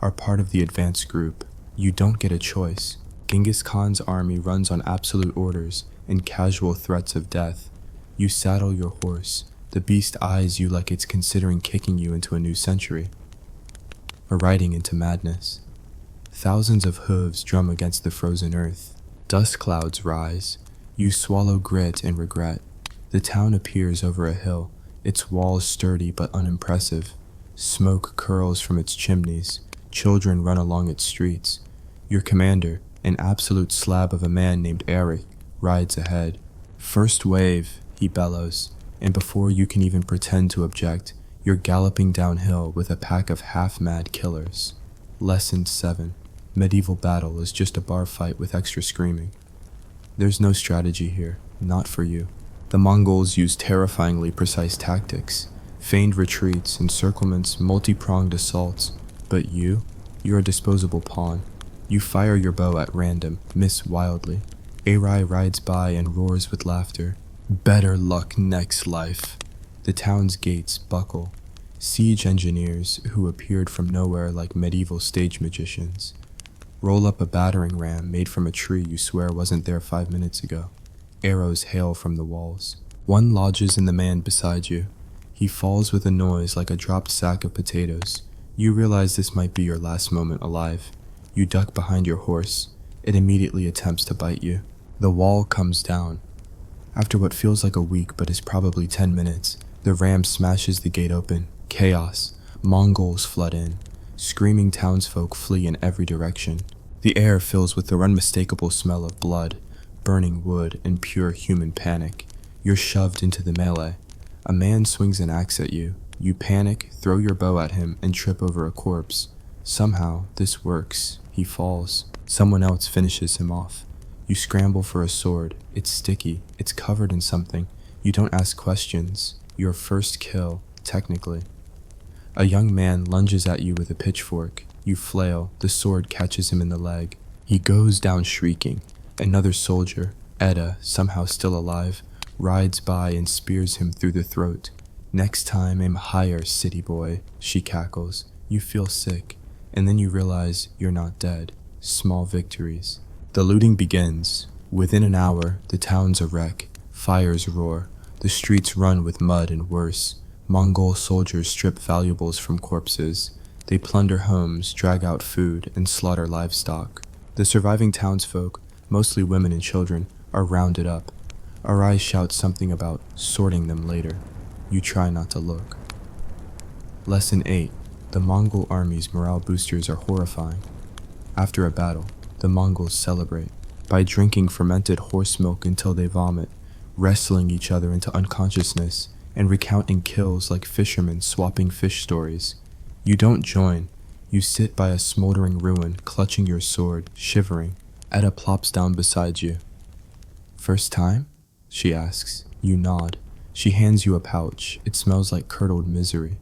are part of the advanced group. You don't get a choice. Genghis Khan's army runs on absolute orders and casual threats of death. You saddle your horse. The beast eyes you like it's considering kicking you into a new century, or riding into madness. Thousands of hooves drum against the frozen earth. Dust clouds rise. You swallow grit and regret. The town appears over a hill, its walls sturdy but unimpressive. Smoke curls from its chimneys. Children run along its streets. Your commander, an absolute slab of a man named Eric, rides ahead. "First wave," he bellows, and before you can even pretend to object, you're galloping downhill with a pack of half-mad killers. Lesson 7. Medieval battle is just a bar fight with extra screaming. There's no strategy here, not for you. The Mongols use terrifyingly precise tactics, feigned retreats, encirclements, multi-pronged assaults. But you're a disposable pawn. You fire your bow at random, miss wildly. Arai rides by and roars with laughter. Better luck next life. The town's gates buckle. Siege engineers, who appeared from nowhere like medieval stage magicians, roll up a battering ram made from a tree you swear wasn't there 5 minutes ago. Arrows hail from the walls. One lodges in the man beside you. He falls with a noise like a dropped sack of potatoes. You realize this might be your last moment alive. You duck behind your horse. It immediately attempts to bite you. The wall comes down. After what feels like a week but is probably 10 minutes, the ram smashes the gate open. Chaos. Mongols flood in. Screaming townsfolk flee in every direction. The air fills with the unmistakable smell of blood, burning wood, and pure human panic. You're shoved into the melee. A man swings an axe at you. You panic, throw your bow at him, and trip over a corpse. Somehow, this works. He falls. Someone else finishes him off. You scramble for a sword. It's sticky. It's covered in something. You don't ask questions. Your first kill, technically. A young man lunges at you with a pitchfork. You flail. The sword catches him in the leg. He goes down shrieking. Another soldier, Edda, somehow still alive, rides by and spears him through the throat. "Next time, aim higher, city boy," she cackles. You feel sick, and then you realize you're not dead. Small victories. The looting begins. Within an hour, the town's a wreck. Fires roar. The streets run with mud and worse. Mongol soldiers strip valuables from corpses. They plunder homes, drag out food, and slaughter livestock. The surviving townsfolk, mostly women and children, are rounded up. Arai shouts something about sorting them later. You try not to look. Lesson 8. The Mongol army's morale boosters are horrifying. After a battle, the Mongols celebrate by drinking fermented horse milk until they vomit, wrestling each other into unconsciousness, and recounting kills like fishermen swapping fish stories. You don't join. You sit by a smoldering ruin, clutching your sword, shivering. Edda plops down beside you. "First time?" she asks. You nod. She hands you a pouch. It smells like curdled misery.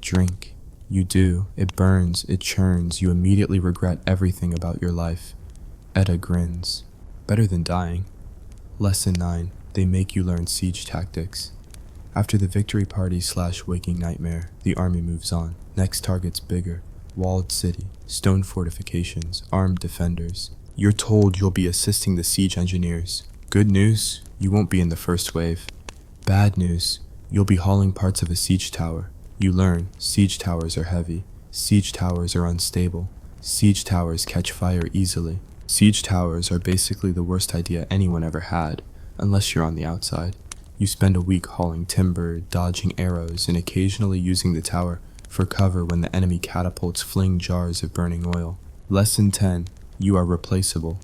"Drink." You do. It burns. It churns. You immediately regret everything about your life. Edda grins. Better than dying. Lesson 9. They make you learn siege tactics. After the victory party / waking nightmare, the army moves on. Next target's bigger. Walled city, stone fortifications, armed defenders. You're told you'll be assisting the siege engineers. Good news, you won't be in the first wave. Bad news, you'll be hauling parts of a siege tower. You learn, siege towers are heavy. Siege towers are unstable. Siege towers catch fire easily. Siege towers are basically the worst idea anyone ever had, unless you're on the outside. You spend a week hauling timber, dodging arrows, and occasionally using the tower for cover when the enemy catapults fling jars of burning oil. Lesson 10. You are replaceable.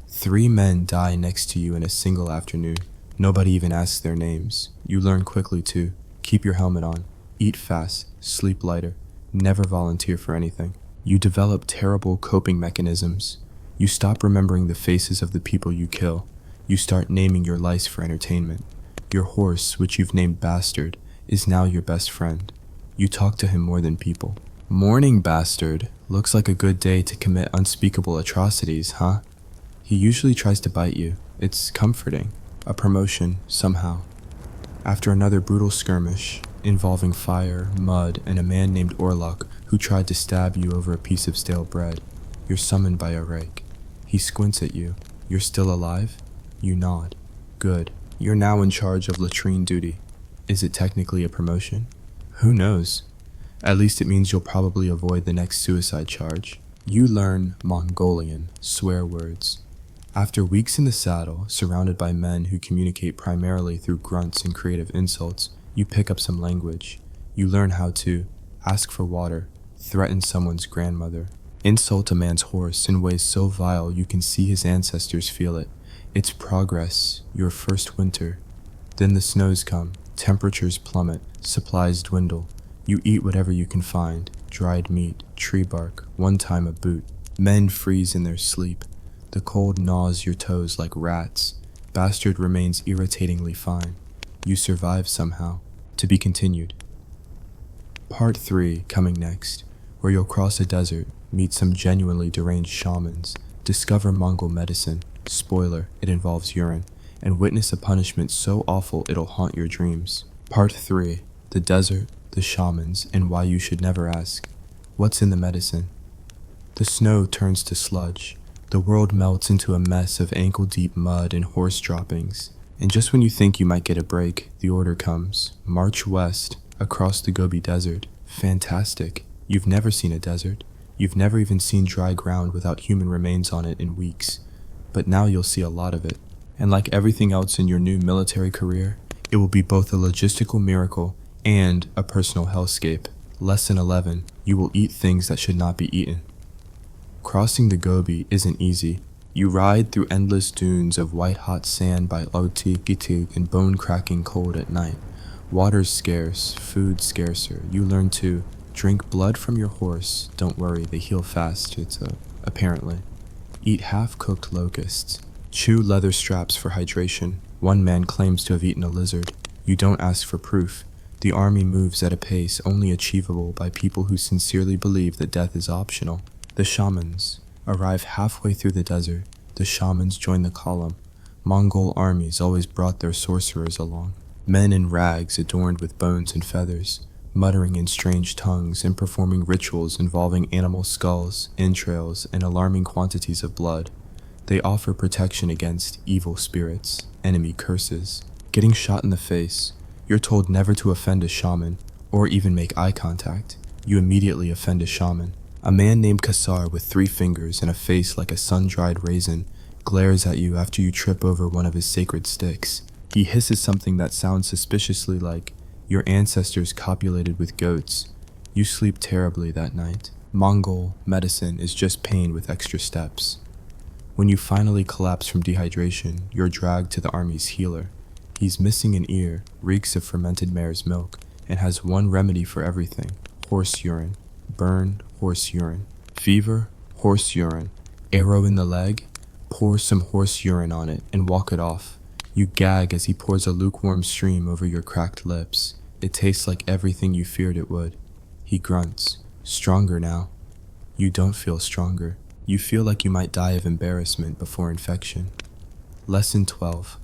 3 men die next to you in a single afternoon. Nobody even asks their names. You learn quickly too. Keep your helmet on. Eat fast. Sleep lighter. Never volunteer for anything. You develop terrible coping mechanisms. You stop remembering the faces of the people you kill. You start naming your lice for entertainment. Your horse, which you've named Bastard, is now your best friend. You talk to him more than people. "Morning, Bastard. Looks like a good day to commit unspeakable atrocities, huh?" He usually tries to bite you. It's comforting. A promotion, somehow. After another brutal skirmish, involving fire, mud, and a man named Orlok who tried to stab you over a piece of stale bread, you're summoned by a rake. He squints at you. You're still alive? You nod. Good. You're now in charge of latrine duty. Is it technically a promotion? Who knows? At least it means you'll probably avoid the next suicide charge. You learn Mongolian swear words. After weeks in the saddle, surrounded by men who communicate primarily through grunts and creative insults, you pick up some language. You learn how to ask for water, threaten someone's grandmother, insult a man's horse in ways so vile you can see his ancestors feel it. It's progress, your first winter. Then the snows come, temperatures plummet, supplies dwindle. You eat whatever you can find, dried meat, tree bark, one time a boot. Men freeze in their sleep. The cold gnaws your toes like rats. Bastard remains irritatingly fine. You survive somehow. To be continued. Part 3 coming next, where you'll cross a desert, meet some genuinely deranged shamans, discover Mongol medicine, spoiler, it involves urine, and witness a punishment so awful it'll haunt your dreams. Part 3, the desert, the shamans, and why you should never ask. What's in the medicine? The snow turns to sludge. The world melts into a mess of ankle-deep mud and horse droppings. And just when you think you might get a break, the order comes. March west, across the Gobi Desert. Fantastic. You've never seen a desert. You've never even seen dry ground without human remains on it in weeks. But now you'll see a lot of it. And like everything else in your new military career, it will be both a logistical miracle and a personal hellscape. Lesson 11. You will eat things that should not be eaten. Crossing the Gobi isn't easy. You ride through endless dunes of white-hot sand by Otik Gitig and bone-cracking cold at night. Water's scarce, food scarcer. You learn to drink blood from your horse. Don't worry, they heal fast, apparently. Eat half-cooked locusts. Chew leather straps for hydration. One man claims to have eaten a lizard. You don't ask for proof. The army moves at a pace only achievable by people who sincerely believe that death is optional. The shamans arrive halfway through the desert. The shamans join the column. Mongol armies always brought their sorcerers along. Men in rags adorned with bones and feathers, muttering in strange tongues and performing rituals involving animal skulls, entrails, and alarming quantities of blood. They offer protection against evil spirits, enemy curses. Getting shot in the face, you're told never to offend a shaman, or even make eye contact. You immediately offend a shaman. A man named Kassar with 3 fingers and a face like a sun-dried raisin glares at you after you trip over one of his sacred sticks. He hisses something that sounds suspiciously like, your ancestors copulated with goats. You sleep terribly that night. Mongol medicine is just pain with extra steps. When you finally collapse from dehydration, you're dragged to the army's healer. He's missing an ear, reeks of fermented mare's milk, and has one remedy for everything: horse urine. Burn, horse urine. Fever, horse urine. Arrow in the leg? Pour some horse urine on it and walk it off. You gag as he pours a lukewarm stream over your cracked lips. It tastes like everything you feared it would. He grunts. Stronger now. You don't feel stronger. You feel like you might die of embarrassment before infection. Lesson 12.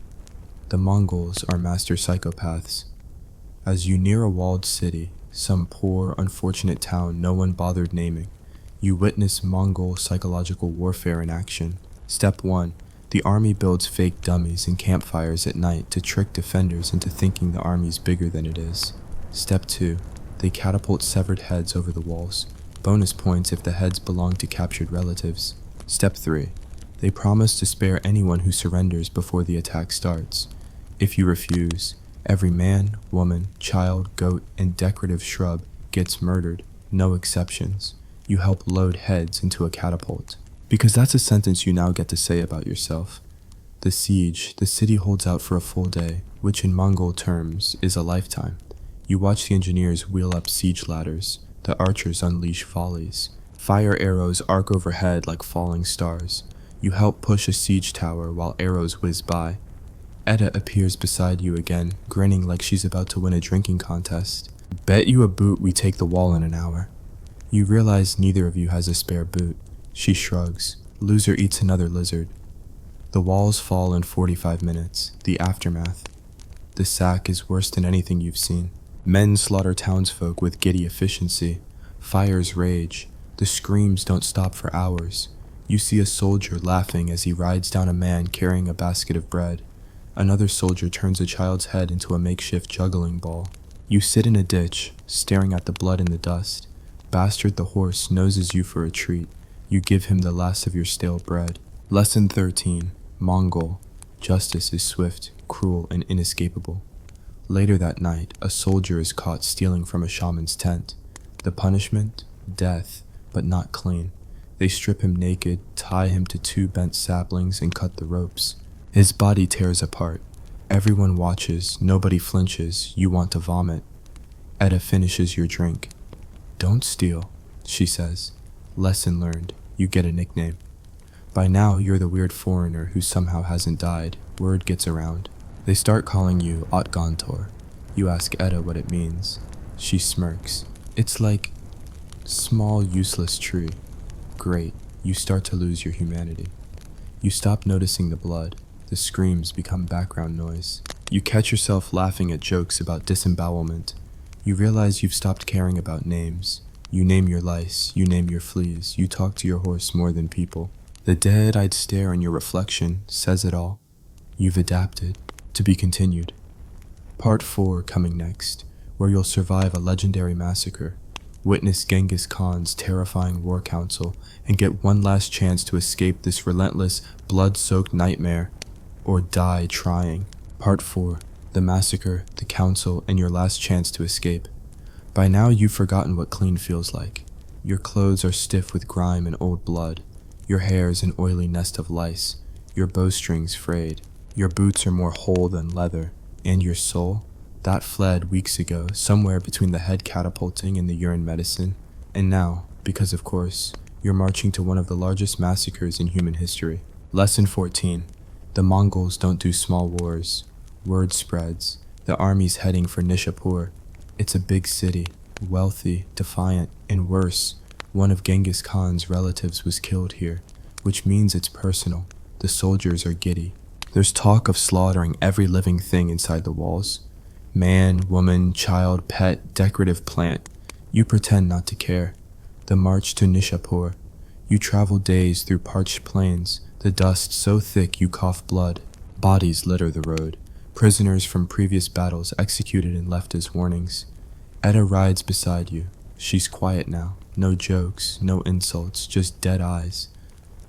The Mongols are master psychopaths. As you near a walled city, some poor, unfortunate town no one bothered naming, you witness Mongol psychological warfare in action. Step 1. The army builds fake dummies and campfires at night to trick defenders into thinking the army's bigger than it is. Step 2. They catapult severed heads over the walls. Bonus points if the heads belong to captured relatives. Step 3. They promise to spare anyone who surrenders before the attack starts. If you refuse, every man, woman, child, goat, and decorative shrub gets murdered, no exceptions. You help load heads into a catapult. Because that's a sentence you now get to say about yourself. The siege, the city holds out for a full day, which in Mongol terms is a lifetime. You watch the engineers wheel up siege ladders, the archers unleash volleys. Fire arrows arc overhead like falling stars. You help push a siege tower while arrows whiz by. Edda appears beside you again, grinning like she's about to win a drinking contest. Bet you a boot we take the wall in an hour. You realize neither of you has a spare boot. She shrugs. Loser eats another lizard. The walls fall in 45 minutes. The aftermath. The sack is worse than anything you've seen. Men slaughter townsfolk with giddy efficiency. Fires rage. The screams don't stop for hours. You see a soldier laughing as he rides down a man carrying a basket of bread. Another soldier turns a child's head into a makeshift juggling ball. You sit in a ditch, staring at the blood and the dust. Bastard the horse noses you for a treat. You give him the last of your stale bread. Lesson 13. Mongol. Justice is swift, cruel, and inescapable. Later that night, a soldier is caught stealing from a shaman's tent. The punishment? Death, but not clean. They strip him naked, tie him to 2 bent saplings, and cut the ropes. His body tears apart. Everyone watches, nobody flinches, you want to vomit. Edda finishes your drink. Don't steal, she says. Lesson learned, you get a nickname. By now, you're the weird foreigner who somehow hasn't died. Word gets around. They start calling you Otgantor. You ask Edda what it means. She smirks. It's like small, useless tree. Great, you start to lose your humanity. You stop noticing the blood. The screams become background noise. You catch yourself laughing at jokes about disembowelment. You realize you've stopped caring about names. You name your lice, you name your fleas, you talk to your horse more than people. The dead-eyed stare in your reflection says it all. You've adapted. To be continued. Part 4 coming next, where you'll survive a legendary massacre, witness Genghis Khan's terrifying war council, and get one last chance to escape this relentless, blood-soaked nightmare, or die trying. Part 4. The massacre, the council, and your last chance to escape. By now you've forgotten what clean feels like. Your clothes are stiff with grime and old blood. Your hair's an oily nest of lice. Your bowstrings frayed. Your boots are more whole than leather. And your soul? That fled weeks ago, somewhere between the head catapulting and the urine medicine. And now, because of course, you're marching to one of the largest massacres in human history. Lesson 14. The Mongols don't do small wars. Word spreads. The army's heading for Nishapur. It's a big city, wealthy, defiant, and worse. One of Genghis Khan's relatives was killed here, which means it's personal. The soldiers are giddy. There's talk of slaughtering every living thing inside the walls. Man, woman, child, pet, decorative plant. You pretend not to care. The march to Nishapur. You travel days through parched plains, the dust so thick you cough blood. Bodies litter the road. Prisoners from previous battles executed and left as warnings. Edda rides beside you. She's quiet now. No jokes, no insults, just dead eyes.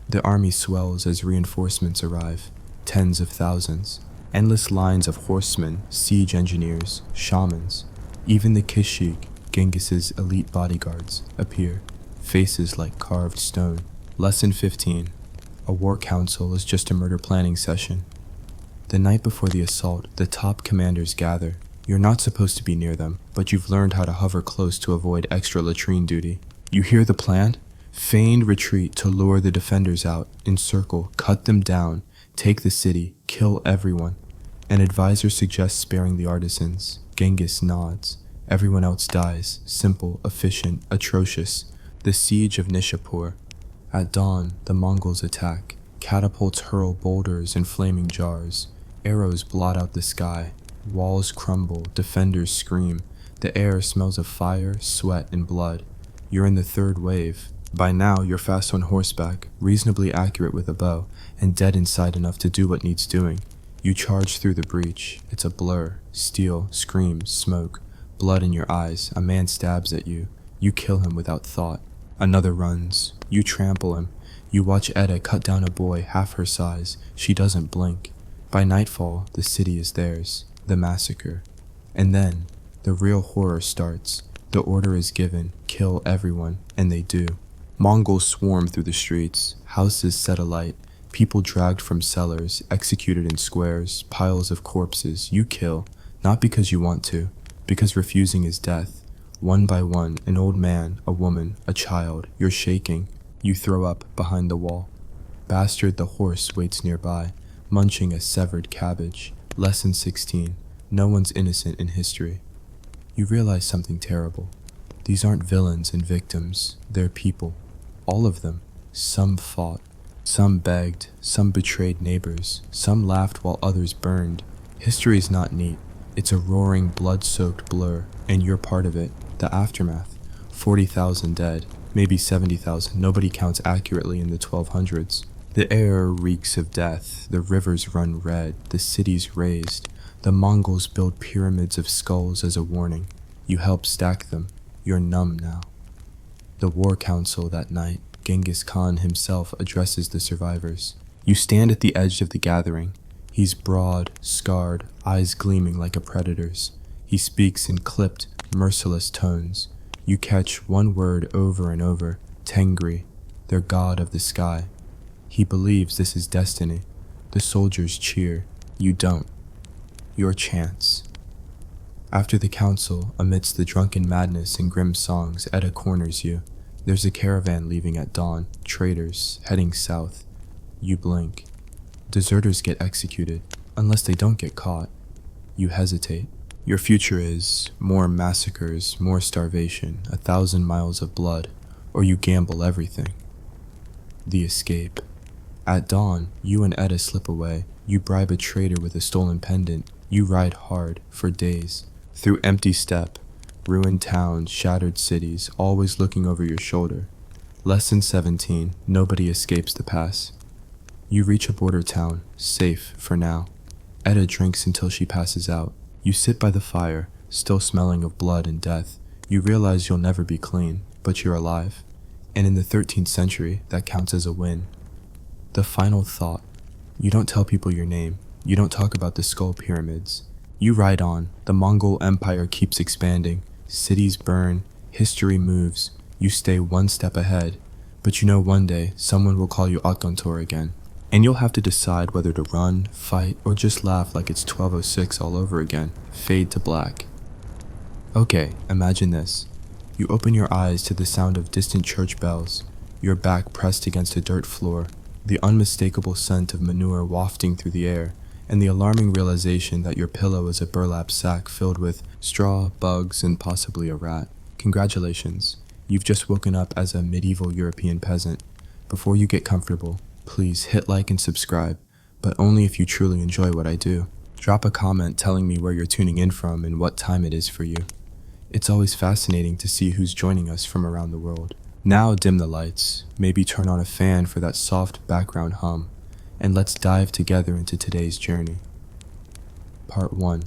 The army swells as reinforcements arrive. Tens of thousands. Endless lines of horsemen, siege engineers, shamans. Even the Kishik, Genghis's elite bodyguards, appear. Faces like carved stone. Lesson 15. A war council is just a murder planning session. The night before the assault, the top commanders gather. You're not supposed to be near them, but you've learned how to hover close to avoid extra latrine duty. You hear the plan? Feigned retreat to lure the defenders out, encircle, cut them down, take the city, kill everyone. An advisor suggests sparing the artisans. Genghis nods. Everyone else dies. Simple, efficient, atrocious. The siege of Nishapur. At dawn, the Mongols attack. Catapults hurl boulders and flaming jars. Arrows blot out the sky. Walls crumble, defenders scream. The air smells of fire, sweat, and blood. You're in the third wave. By now, you're fast on horseback, reasonably accurate with a bow, and dead inside enough to do what needs doing. You charge through the breach. It's a blur. Steel, screams, smoke. Blood in your eyes. A man stabs at you. You kill him without thought. Another runs. You trample him. You watch Edda cut down a boy half her size. She doesn't blink. By nightfall, the city is theirs. The massacre. And then, the real horror starts. The order is given, kill everyone, and they do. Mongols swarm through the streets, houses set alight, people dragged from cellars, executed in squares, piles of corpses. You kill, not because you want to, because refusing is death. One by one, an old man, a woman, a child. You're shaking. You throw up behind the wall. Bastard the horse waits nearby, munching a severed cabbage. Lesson 16. No one's innocent in history. You realize something terrible. These aren't villains and victims. They're people. All of them. Some fought. Some begged. Some betrayed neighbors. Some laughed while others burned. History's not neat. It's a roaring, blood-soaked blur, and you're part of it. The aftermath. 40,000 dead. Maybe 70,000. Nobody counts accurately in the 1200s. The air reeks of death. The rivers run red. The city's razed. The Mongols build pyramids of skulls as a warning. You help stack them. You're numb now. The war council that night. Genghis Khan himself addresses the survivors. You stand at the edge of the gathering. He's broad, scarred, eyes gleaming like a predator's. He speaks in clipped, merciless tones. You catch one word over and over, Tengri, their god of the sky. He believes this is destiny. The soldiers cheer. You don't. Your chance. After the council, amidst the drunken madness and grim songs, Edda corners you. There's a caravan leaving at dawn, traitors, heading south. You blink. Deserters get executed, unless they don't get caught. You hesitate. Your future is more massacres, more starvation, 1,000 miles of blood, or you gamble everything. The escape. At dawn, you and Edda slip away. You bribe a traitor with a stolen pendant. You ride hard, for days, through empty steppe, ruined towns, shattered cities, always looking over your shoulder. Lesson 17, nobody escapes the pass. You reach a border town, safe for now. Edda drinks until she passes out. You sit by the fire, still smelling of blood and death. You realize you'll never be clean, but you're alive. And in the 13th century, that counts as a win. The final thought. You don't tell people your name. You don't talk about the skull pyramids. You ride on. The Mongol Empire keeps expanding. Cities burn. History moves. You stay one step ahead. But you know one day, someone will call you Akhantor again. And you'll have to decide whether to run, fight, or just laugh like it's 1206 all over again. Fade to black. Okay, imagine this. You open your eyes to the sound of distant church bells, your back pressed against a dirt floor, the unmistakable scent of manure wafting through the air, and the alarming realization that your pillow is a burlap sack filled with straw, bugs, and possibly a rat. Congratulations. You've just woken up as a medieval European peasant. Before you get comfortable, please hit like and subscribe, but only if you truly enjoy what I do. Drop a comment telling me where you're tuning in from and what time it is for you. It's always fascinating to see who's joining us from around the world. Now dim the lights, maybe turn on a fan for that soft background hum, and let's dive together into today's journey. Part 1.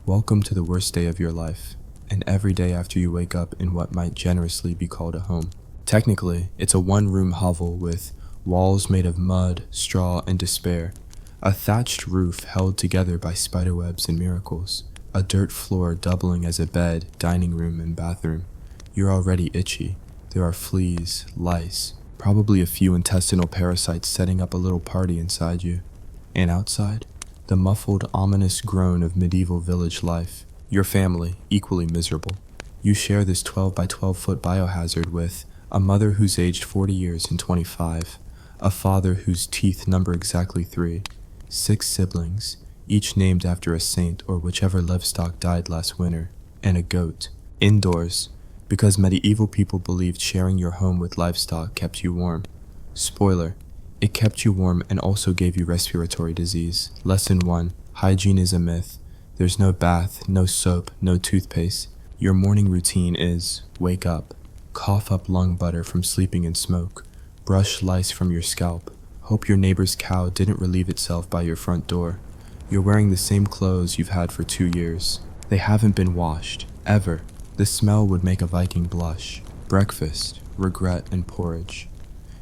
Welcome to the worst day of your life, and every day after you wake up in what might generously be called a home. Technically, it's a one-room hovel with walls made of mud, straw, and despair, a thatched roof held together by spiderwebs and miracles, a dirt floor doubling as a bed, dining room, and bathroom. You're already itchy. There are fleas, lice, probably a few intestinal parasites setting up a little party inside you. And outside, the muffled, ominous groan of medieval village life. Your family, equally miserable. You share this 12 by 12 foot biohazard with a mother who's aged 40 years and 25, a father whose teeth number exactly 3, 6 siblings, each named after a saint or whichever livestock died last winter, and a goat. Indoors, because medieval people believed sharing your home with livestock kept you warm. Spoiler, it kept you warm and also gave you respiratory disease. Lesson 1, hygiene is a myth. There's no bath, no soap, no toothpaste. Your morning routine is wake up, cough up lung butter from sleeping in smoke, brush lice from your scalp, hope your neighbor's cow didn't relieve itself by your front door. You're wearing the same clothes you've had for 2 years. They haven't been washed, ever. The smell would make a Viking blush. Breakfast, regret, and porridge.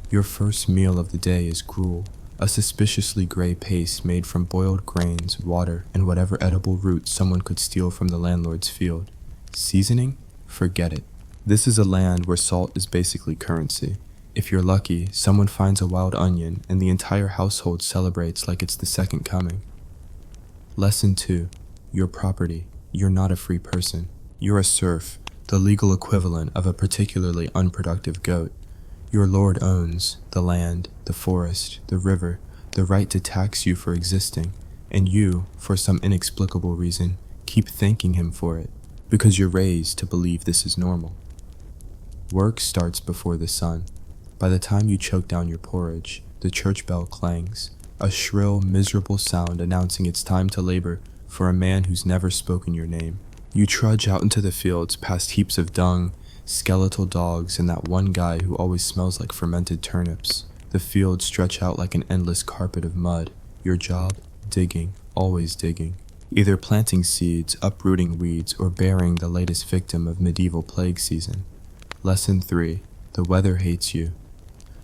Your first meal of the day is gruel, a suspiciously gray paste made from boiled grains, water, and whatever edible root someone could steal from the landlord's field. Seasoning? Forget it. This is a land where salt is basically currency. If you're lucky, someone finds a wild onion and the entire household celebrates like it's the second coming. Lesson 2. Your property. You're not a free person. You're a serf, the legal equivalent of a particularly unproductive goat. Your lord owns the land, the forest, the river, the right to tax you for existing, and you, for some inexplicable reason, keep thanking him for it, because you're raised to believe this is normal. Work starts before the sun. By the time you choke down your porridge, the church bell clangs, a shrill, miserable sound announcing it's time to labor for a man who's never spoken your name. You trudge out into the fields past heaps of dung, skeletal dogs, and that one guy who always smells like fermented turnips. The fields stretch out like an endless carpet of mud. Your job? Digging, always digging. Either planting seeds, uprooting weeds, or burying the latest victim of medieval plague season. Lesson 3. The weather hates you.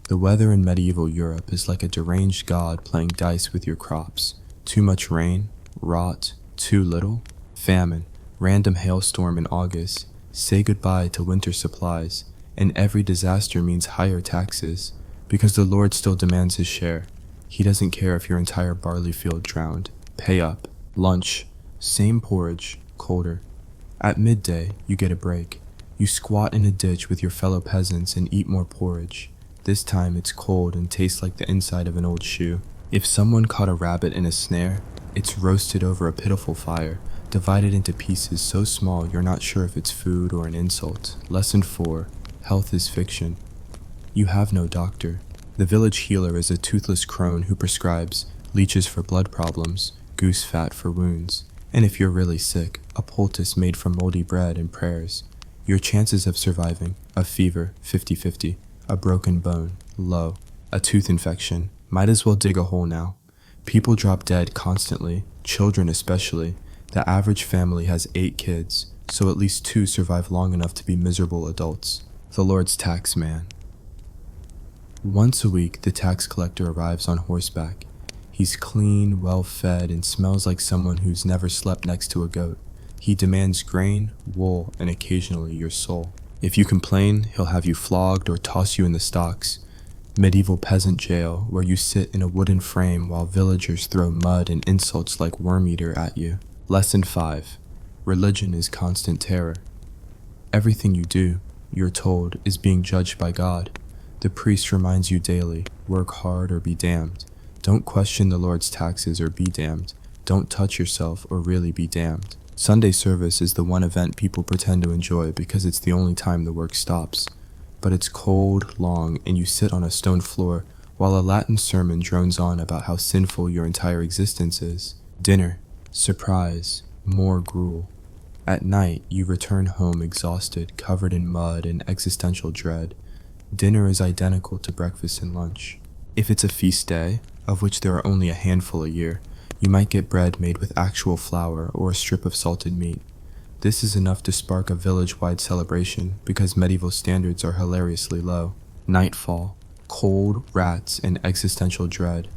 The weather in medieval Europe is like a deranged god playing dice with your crops. Too much rain, rot; too little, famine; random hailstorm in August; say goodbye to winter supplies; and every disaster means higher taxes, because the Lord still demands his share. He doesn't care if your entire barley field drowned. Pay up. Lunch, same porridge, colder. At midday, you get a break. You squat in a ditch with your fellow peasants and eat more porridge. This time it's cold and tastes like the inside of an old shoe. If someone caught a rabbit in a snare, it's roasted over a pitiful fire, divided into pieces so small you're not sure if it's food or an insult. Lesson 4. Health is fiction. You have no doctor. The village healer is a toothless crone who prescribes leeches for blood problems, goose fat for wounds, and if you're really sick, a poultice made from moldy bread and prayers. Your chances of surviving: a fever, 50-50, a broken bone, low, a tooth infection. Might as well dig a hole now. People drop dead constantly, children especially. The average family has 8 kids, so at least 2 survive long enough to be miserable adults. The Lord's tax man. Once a week, the tax collector arrives on horseback. He's clean, well-fed, and smells like someone who's never slept next to a goat. He demands grain, wool, and occasionally your soul. If you complain, he'll have you flogged or toss you in the stocks. Medieval peasant jail, where you sit in a wooden frame while villagers throw mud and insults like worm eater at you. Lesson 5. Religion is constant terror. Everything you do, you're told, is being judged by God. The priest reminds you daily, work hard or be damned. Don't question the Lord's taxes or be damned. Don't touch yourself or really be damned. Sunday service is the one event people pretend to enjoy because it's the only time the work stops. But it's cold, long, and you sit on a stone floor while a Latin sermon drones on about how sinful your entire existence is. Dinner, surprise, more gruel. At night, you return home exhausted, covered in mud and existential dread. Dinner is identical to breakfast and lunch. If it's a feast day, of which there are only a handful a year, you might get bread made with actual flour or a strip of salted meat. This is enough to spark a village-wide celebration because medieval standards are hilariously low. Nightfall, cold, rats, and existential dread.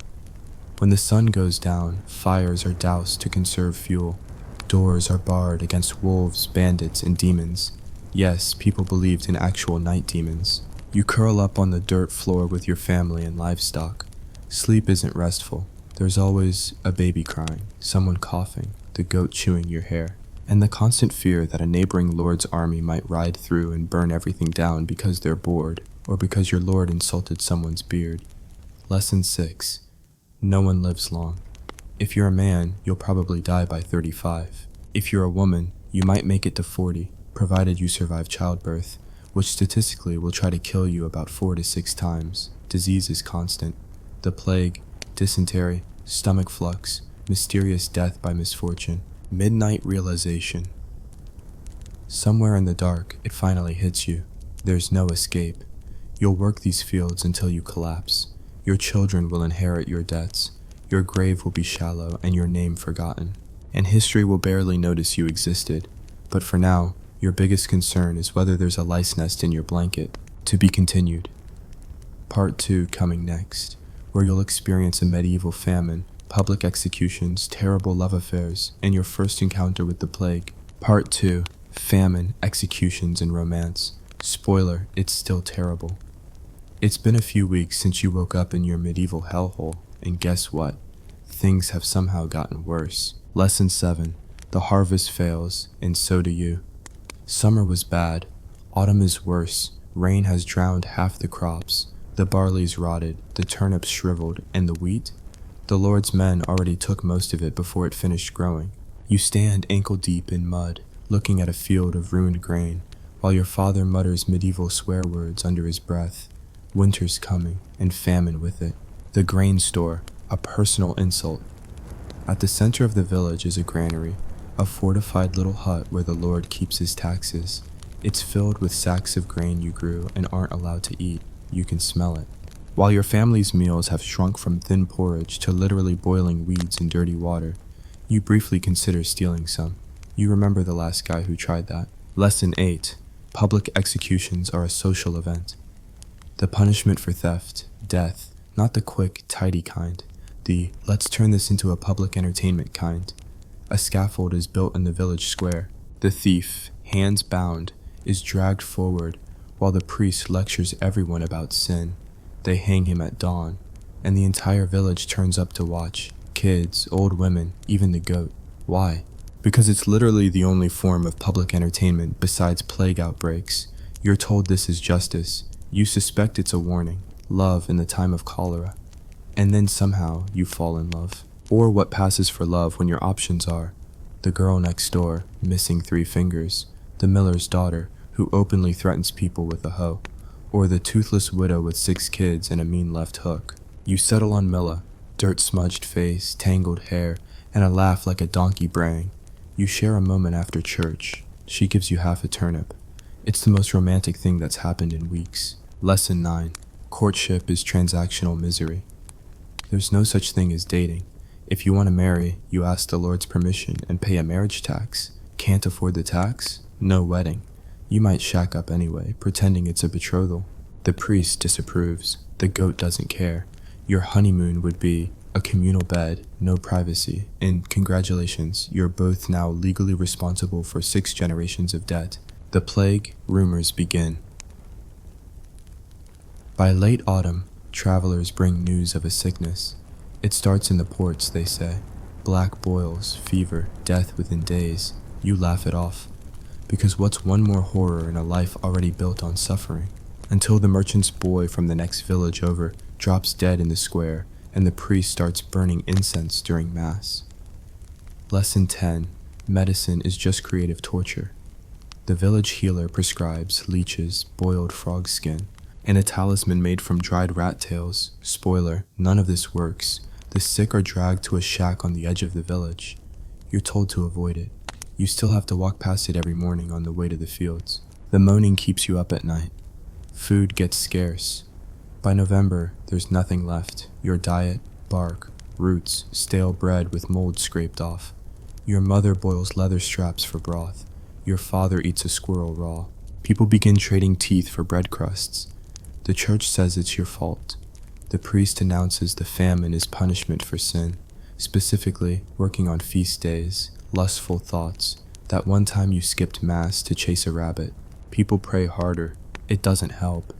When the sun goes down, fires are doused to conserve fuel. Doors are barred against wolves, bandits, and demons. Yes, people believed in actual night demons. You curl up on the dirt floor with your family and livestock. Sleep isn't restful. There's always a baby crying, someone coughing, the goat chewing your hair, and the constant fear that a neighboring lord's army might ride through and burn everything down because they're bored, or because your lord insulted someone's beard. Lesson 6. No one lives long. If you're a man, you'll probably die by 35. If you're a woman, you might make it to 40, provided you survive childbirth, which statistically will try to kill you about 4 to 6 times. Disease is constant. The plague, dysentery, stomach flux, mysterious death by misfortune, midnight realization. Somewhere in the dark, it finally hits you. There's no escape. You'll work these fields until you collapse. Your children will inherit your debts. Your grave will be shallow and your name forgotten. And history will barely notice you existed. But for now, your biggest concern is whether there's a lice nest in your blanket. To be continued. Part 2 coming next, where you'll experience a medieval famine, public executions, terrible love affairs, and your first encounter with the plague. Part 2, famine, executions, and romance. Spoiler, it's still terrible. It's been a few weeks since you woke up in your medieval hellhole, and guess what? Things have somehow gotten worse. Lesson 7, the harvest fails, and so do you. Summer was bad. Autumn is worse. Rain has drowned half the crops. The barley's rotted, the turnips shriveled, and the wheat? The Lord's men already took most of it before it finished growing. You stand ankle-deep in mud, looking at a field of ruined grain, while your father mutters medieval swear words under his breath. Winter's coming, and famine with it. The grain store, a personal insult. At the center of the village is a granary, a fortified little hut where the Lord keeps his taxes. It's filled with sacks of grain you grew and aren't allowed to eat. You can smell it. While your family's meals have shrunk from thin porridge to literally boiling weeds in dirty water, you briefly consider stealing some. You remember the last guy who tried that. Lesson 8. Public executions are a social event. The punishment for theft, death, not the quick, tidy kind. The let's turn this into a public entertainment kind. A scaffold is built in the village square. The thief, hands bound, is dragged forward while the priest lectures everyone about sin. They hang him at dawn, and the entire village turns up to watch. Kids, old women, even the goat. Why? Because it's literally the only form of public entertainment besides plague outbreaks. You're told this is justice. You suspect it's a warning. Love in the time of cholera. And then somehow you fall in love. Or what passes for love when your options are the girl next door, missing 3 fingers, the miller's daughter, who openly threatens people with a hoe, or the toothless widow with 6 kids and a mean left hook. You settle on Milla, dirt-smudged face, tangled hair, and a laugh like a donkey braying. You share a moment after church. She gives you half a turnip. It's the most romantic thing that's happened in weeks. Lesson 9. Courtship is transactional misery. There's no such thing as dating. If you want to marry, you ask the Lord's permission and pay a marriage tax. Can't afford the tax? No wedding. You might shack up anyway, pretending it's a betrothal. The priest disapproves. The goat doesn't care. Your honeymoon would be a communal bed, no privacy, and congratulations, you're both now legally responsible for 6 generations of debt. The plague rumors begin. By late autumn, travelers bring news of a sickness. It starts in the ports, they say. Black boils, fever, death within days. You laugh it off. Because what's one more horror in a life already built on suffering? Until the merchant's boy from the next village over drops dead in the square, and the priest starts burning incense during Mass. Lesson 10. Medicine is just creative torture. The village healer prescribes leeches, boiled frog skin, and a talisman made from dried rat tails. Spoiler, none of this works. The sick are dragged to a shack on the edge of the village. You're told to avoid it. You still have to walk past it every morning on the way to the fields. The moaning keeps you up at night. Food gets scarce. By November, there's nothing left. Your diet, bark, roots, stale bread with mold scraped off. Your mother boils leather straps for broth. Your father eats a squirrel raw. People begin trading teeth for bread crusts. The church says it's your fault. The priest announces the famine is punishment for sin, specifically working on feast days, lustful thoughts, that one time you skipped Mass to chase a rabbit. People pray harder. It doesn't help.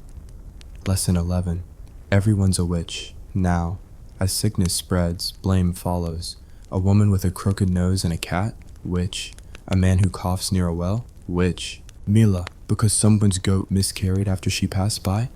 Lesson 11. Everyone's a witch. Now, as sickness spreads, blame follows. A woman with a crooked nose and a cat? Witch. A man who coughs near a well? Witch. Mila, because someone's goat miscarried after she passed by?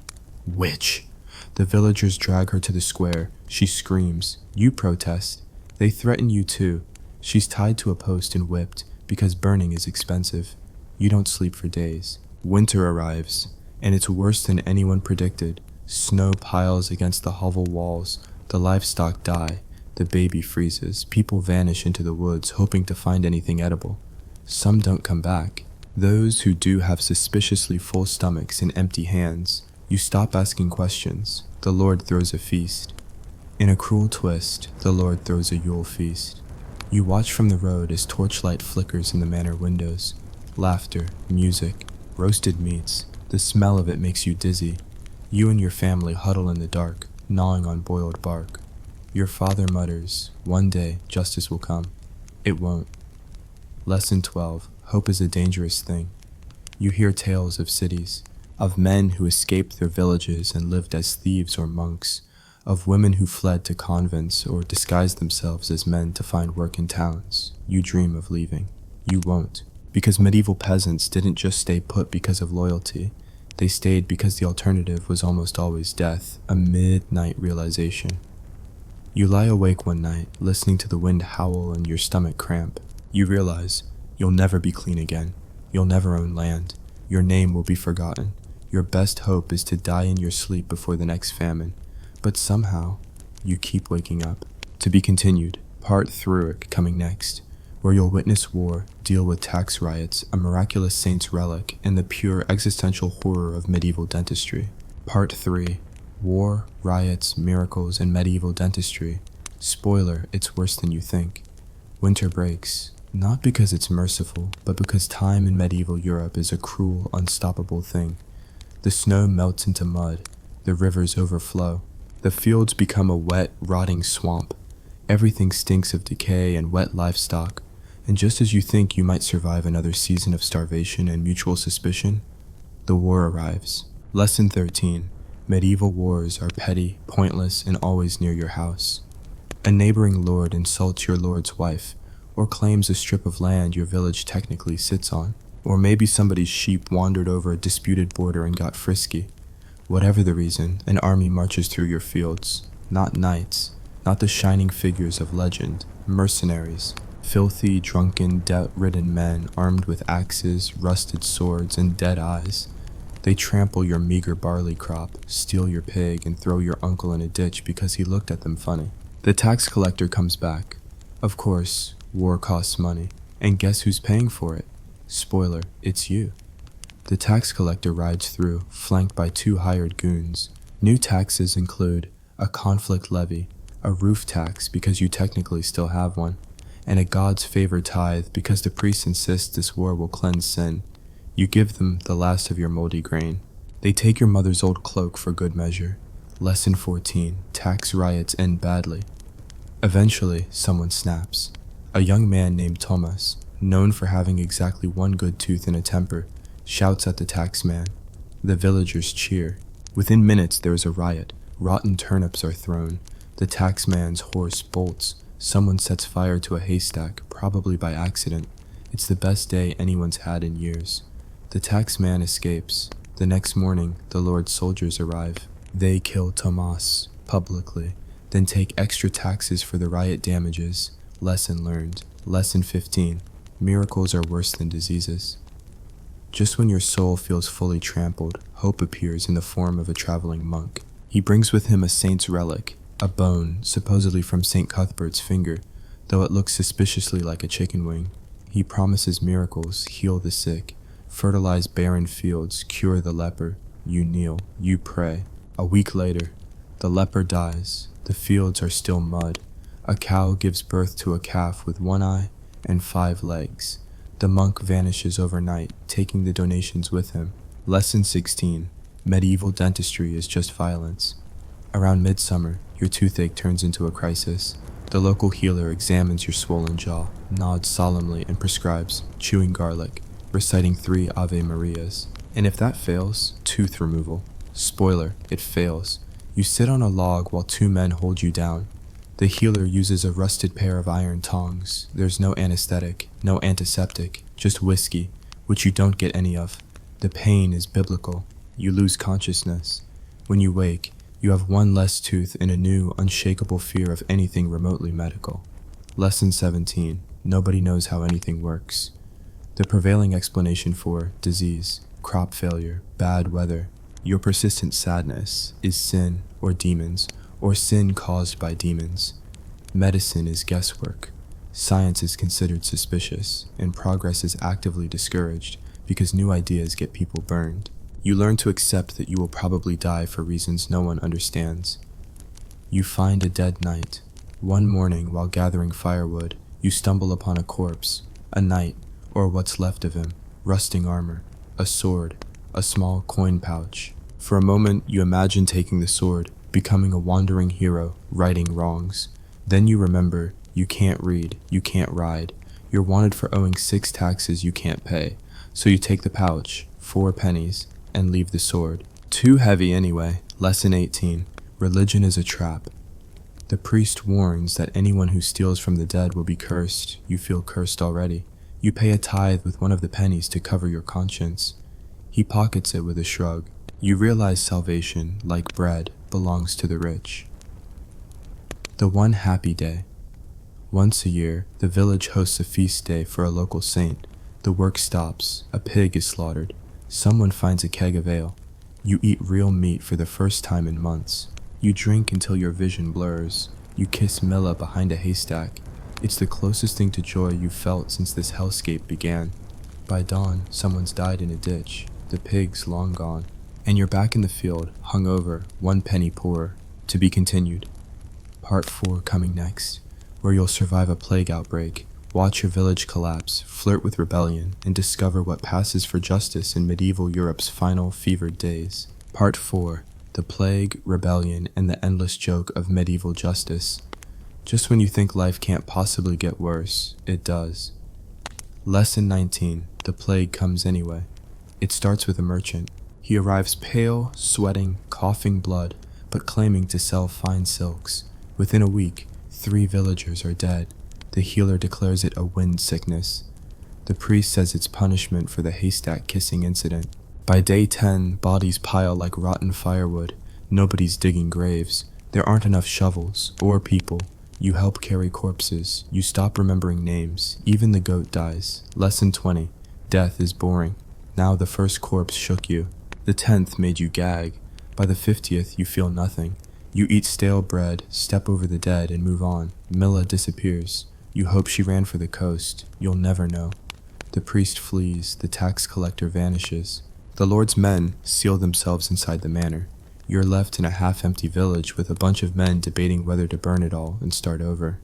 Witch. The villagers drag her to the square. She screams. You protest. They threaten you too. She's tied to a post and whipped because burning is expensive. You don't sleep for days. Winter arrives, and it's worse than anyone predicted. Snow piles against the hovel walls. The livestock die. The baby freezes. People vanish into the woods hoping to find anything edible. Some don't come back. Those who do have suspiciously full stomachs and empty hands. You stop asking questions. The Lord throws a feast. In a cruel twist, the Lord throws a Yule feast. You watch from the road as torchlight flickers in the manor windows. Laughter, music, roasted meats. The smell of it makes you dizzy. You and your family huddle in the dark, gnawing on boiled bark. Your father mutters, one day justice will come. It won't. Lesson 12. Hope is a dangerous thing. You hear tales of cities, of men who escaped their villages and lived as thieves or monks, of women who fled to convents or disguised themselves as men to find work in towns. You dream of leaving. You won't, because medieval peasants didn't just stay put because of loyalty. They stayed because the alternative was almost always death, a midnight realization. You lie awake one night, listening to the wind howl and your stomach cramp. You realize you'll never be clean again. You'll never own land. Your name will be forgotten. Your best hope is to die in your sleep before the next famine. But somehow, you keep waking up. To be continued, part 3 coming next, where you'll witness war, deal with tax riots, a miraculous saint's relic, and the pure existential horror of medieval dentistry. Part 3. War, riots, miracles, and medieval dentistry. Spoiler, it's worse than you think. Winter breaks, not because it's merciful, but because time in medieval Europe is a cruel, unstoppable thing. The snow melts into mud. The rivers overflow. The fields become a wet, rotting swamp. Everything stinks of decay and wet livestock, and just as you think you might survive another season of starvation and mutual suspicion, the war arrives. Lesson 13. Medieval wars are petty, pointless, and always near your house. A neighboring lord insults your lord's wife, or claims a strip of land your village technically sits on. Or maybe somebody's sheep wandered over a disputed border and got frisky. Whatever the reason, an army marches through your fields. Not knights, not the shining figures of legend, mercenaries. Filthy, drunken, debt-ridden men armed with axes, rusted swords, and dead eyes. They trample your meager barley crop, steal your pig, and throw your uncle in a ditch because he looked at them funny. The tax collector comes back. Of course, war costs money, and guess who's paying for it? Spoiler, it's you. The tax collector rides through, flanked by 2 hired goons. New taxes include a conflict levy, a roof tax because you technically still have one, and a God's favor tithe because the priest insists this war will cleanse sin. You give them the last of your moldy grain. They take your mother's old cloak for good measure. Lesson 14. Tax riots end badly. Eventually, someone snaps. A young man named Thomas, known for having exactly one good tooth and a temper, shouts at the taxman. The villagers cheer. Within minutes there is a riot. Rotten turnips are thrown. The taxman's horse bolts. Someone sets fire to a haystack, probably by accident. It's the best day anyone's had in years. The taxman escapes. The next morning, the Lord's soldiers arrive. They kill Thomas publicly, then take extra taxes for the riot damages. Lesson learned. Lesson 15. Miracles are worse than diseases. Just when your soul feels fully trampled, hope appears in the form of a traveling monk. He brings with him a saint's relic, a bone, supposedly from St. Cuthbert's finger, though it looks suspiciously like a chicken wing. He promises miracles, heal the sick, fertilize barren fields, cure the leper. You kneel, you pray. A week later, the leper dies. The fields are still mud. A cow gives birth to a calf with 1 eye and 5 legs. The monk vanishes overnight, taking the donations with him. Lesson 16. Medieval dentistry is just violence. Around midsummer, your toothache turns into a crisis. The local healer examines your swollen jaw, nods solemnly, and prescribes chewing garlic, reciting 3 Ave Marias. And if that fails, tooth removal. Spoiler, it fails. You sit on a log while 2 men hold you down. The healer uses a rusted pair of iron tongs. There's no anesthetic, no antiseptic, just whiskey, which you don't get any of. The pain is biblical. You lose consciousness. When you wake, you have 1 less tooth and a new, unshakable fear of anything remotely medical. Lesson 17. Nobody knows how anything works. The prevailing explanation for disease, crop failure, bad weather, your persistent sadness is sin or demons, or sin caused by demons. Medicine is guesswork. Science is considered suspicious, and progress is actively discouraged because new ideas get people burned. You learn to accept that you will probably die for reasons no one understands. You find a dead knight. One morning, while gathering firewood, you stumble upon a corpse, a knight, or what's left of him, rusting armor, a sword, a small coin pouch. For a moment, you imagine taking the sword, becoming a wandering hero, righting wrongs. Then you remember, you can't read, you can't ride. You're wanted for owing 6 taxes you can't pay. So you take the pouch, 4 pennies, and leave the sword. Too heavy anyway. Lesson 18. Religion is a trap. The priest warns that anyone who steals from the dead will be cursed. You feel cursed already. You pay a tithe with 1 of the pennies to cover your conscience. He pockets it with a shrug. You realize salvation, like bread, belongs to the rich. The one happy day. Once a year, the village hosts a feast day for a local saint. The work stops, a pig is slaughtered. Someone finds a keg of ale. You eat real meat for the first time in months. You drink until your vision blurs. You kiss Milla behind a haystack. It's the closest thing to joy you've felt since this hellscape began. By dawn, someone's died in a ditch. The pig's long gone. And you're back in the field, hungover, 1 penny poor. To be continued. Part 4 coming next, where you'll survive a plague outbreak, watch your village collapse, flirt with rebellion, and discover what passes for justice in medieval Europe's final fevered days. Part 4. the plague, rebellion, and the endless joke of medieval justice. Just when you think life can't possibly get worse, it does. Lesson 19. The plague comes anyway. It starts with a merchant. He arrives pale, sweating, coughing blood, but claiming to sell fine silks. Within a week, 3 villagers are dead. The healer declares it a wind sickness. The priest says it's punishment for the haystack kissing incident. By day 10, bodies pile like rotten firewood. Nobody's digging graves. There aren't enough shovels or people. You help carry corpses. You stop remembering names. Even the goat dies. Lesson 20. Death is boring. Now the first corpse shook you. The 10th made you gag. By the 50th, you feel nothing. You eat stale bread, step over the dead, and move on. Milla disappears. You hope she ran for the coast. You'll never know. The priest flees. The tax collector vanishes. The Lord's men seal themselves inside the manor. You're left in a half-empty village with a bunch of men debating whether to burn it all and start over.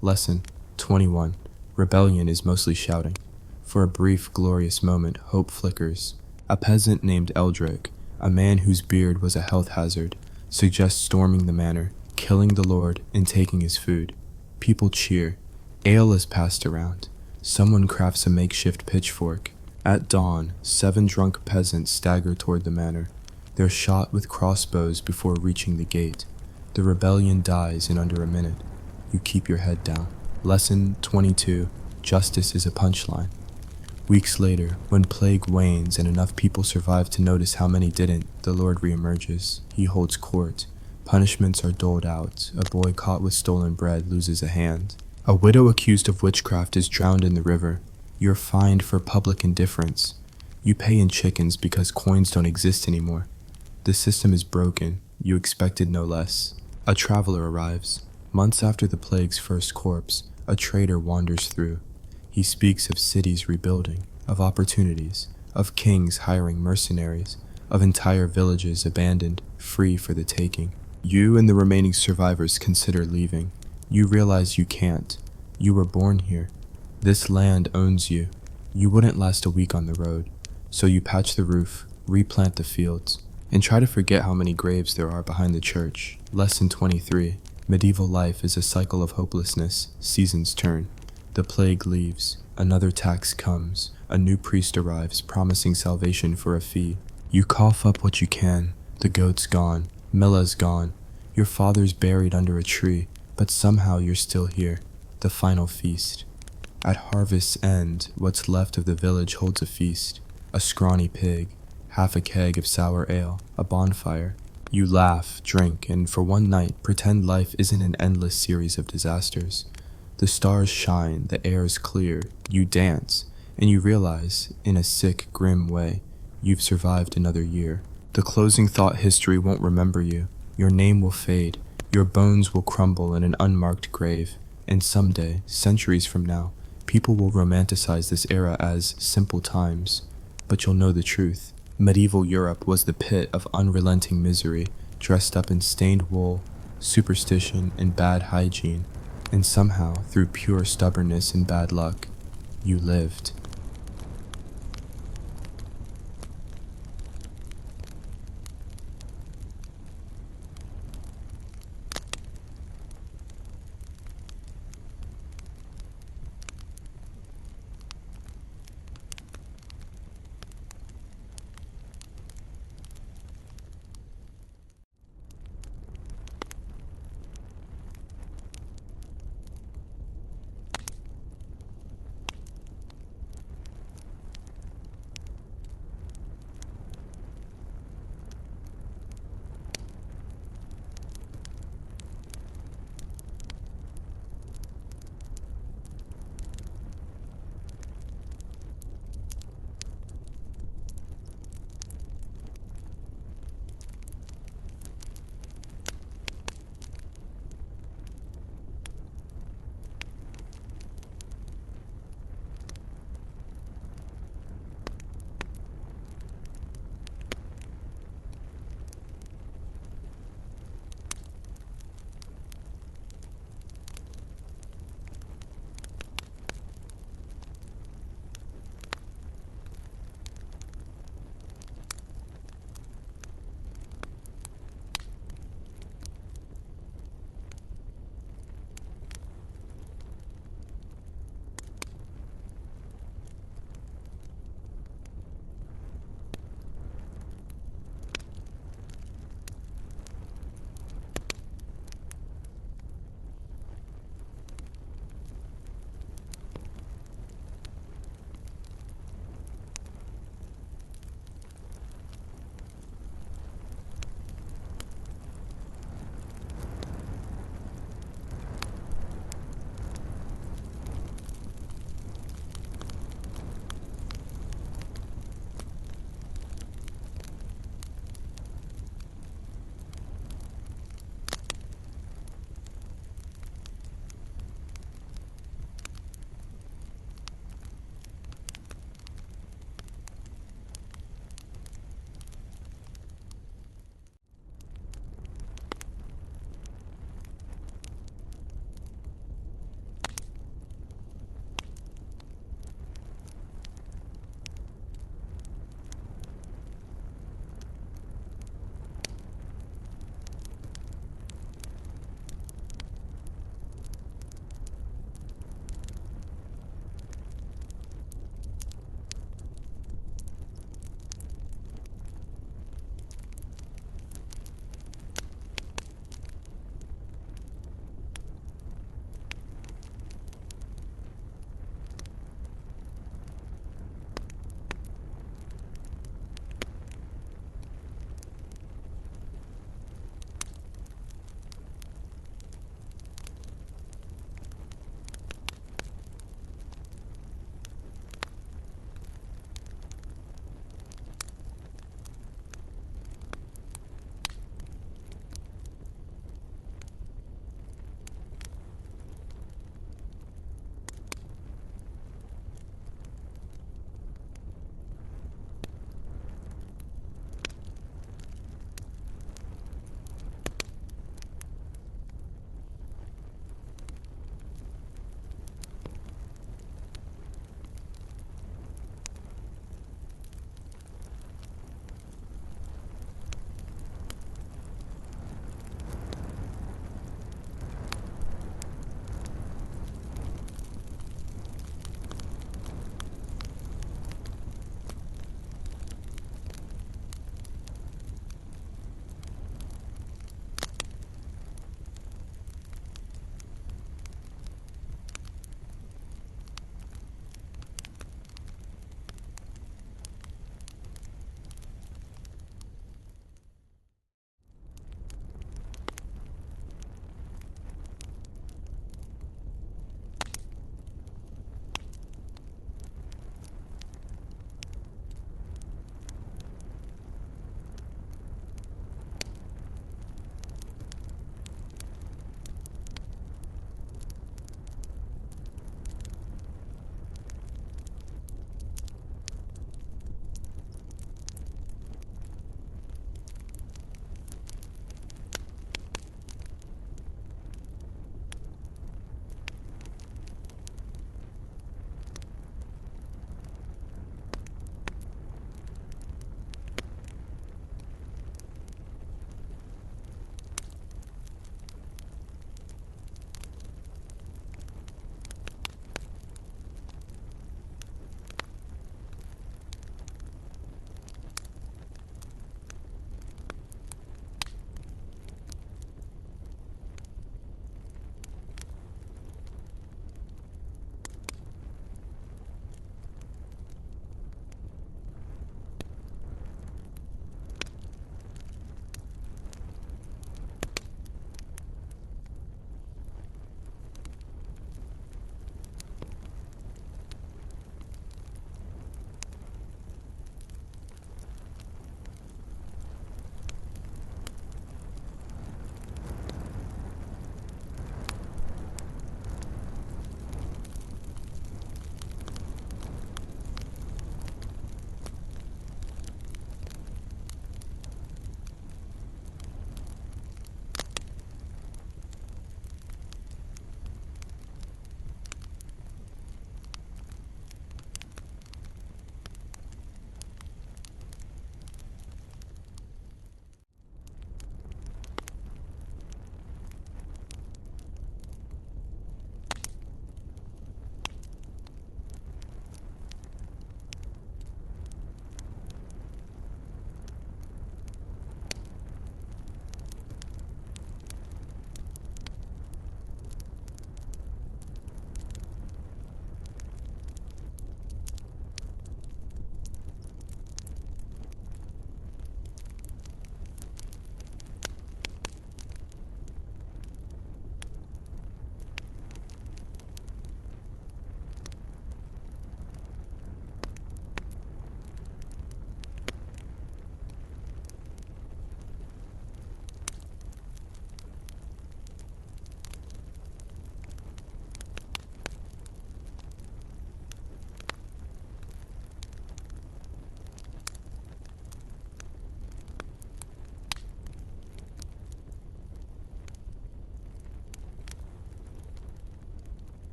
Lesson 21. Rebellion is mostly shouting. For a brief, glorious moment, hope flickers. A peasant named Eldrick, a man whose beard was a health hazard, suggests storming the manor, killing the Lord, and taking his food. People cheer. Ale is passed around. Someone crafts a makeshift pitchfork. At dawn, 7 drunk peasants stagger toward the manor. They're shot with crossbows before reaching the gate. The rebellion dies in under a minute. You keep your head down. Lesson 22. Justice is a punchline. Weeks later, when plague wanes and enough people survive to notice how many didn't, the Lord reemerges. He holds court. Punishments are doled out. A boy caught with stolen bread loses a hand. A widow accused of witchcraft is drowned in the river. You're fined for public indifference. You pay in chickens because coins don't exist anymore. The system is broken. You expected no less. A traveler arrives. Months after the plague's first corpse, a trader wanders through. He speaks of cities rebuilding, of opportunities, of kings hiring mercenaries, of entire villages abandoned, free for the taking. You and the remaining survivors consider leaving. You realize you can't. You were born here. This land owns you. You wouldn't last a week on the road, so you patch the roof, replant the fields, and try to forget how many graves there are behind the church. Lesson 23. Medieval life is a cycle of hopelessness. Seasons turn. The plague leaves. Another tax comes. A new priest arrives, promising salvation for a fee. You cough up what you can. The goat's gone. Milla's gone. Your father's buried under a tree, but somehow you're still here. The final feast. At harvest's end, what's left of the village holds a feast. A scrawny pig, half a keg of sour ale, a bonfire. You laugh, drink, and for one night pretend life isn't an endless series of disasters. The stars shine, the air is clear, you dance, and you realize, in a sick, grim way, you've survived another year. The closing thought: history won't remember you. Your name will fade, your bones will crumble in an unmarked grave, and someday, centuries from now, people will romanticize this era as simple times. But you'll know the truth. Medieval Europe was the pit of unrelenting misery, dressed up in stained wool, superstition, and bad hygiene. And somehow, through pure stubbornness and bad luck, you lived.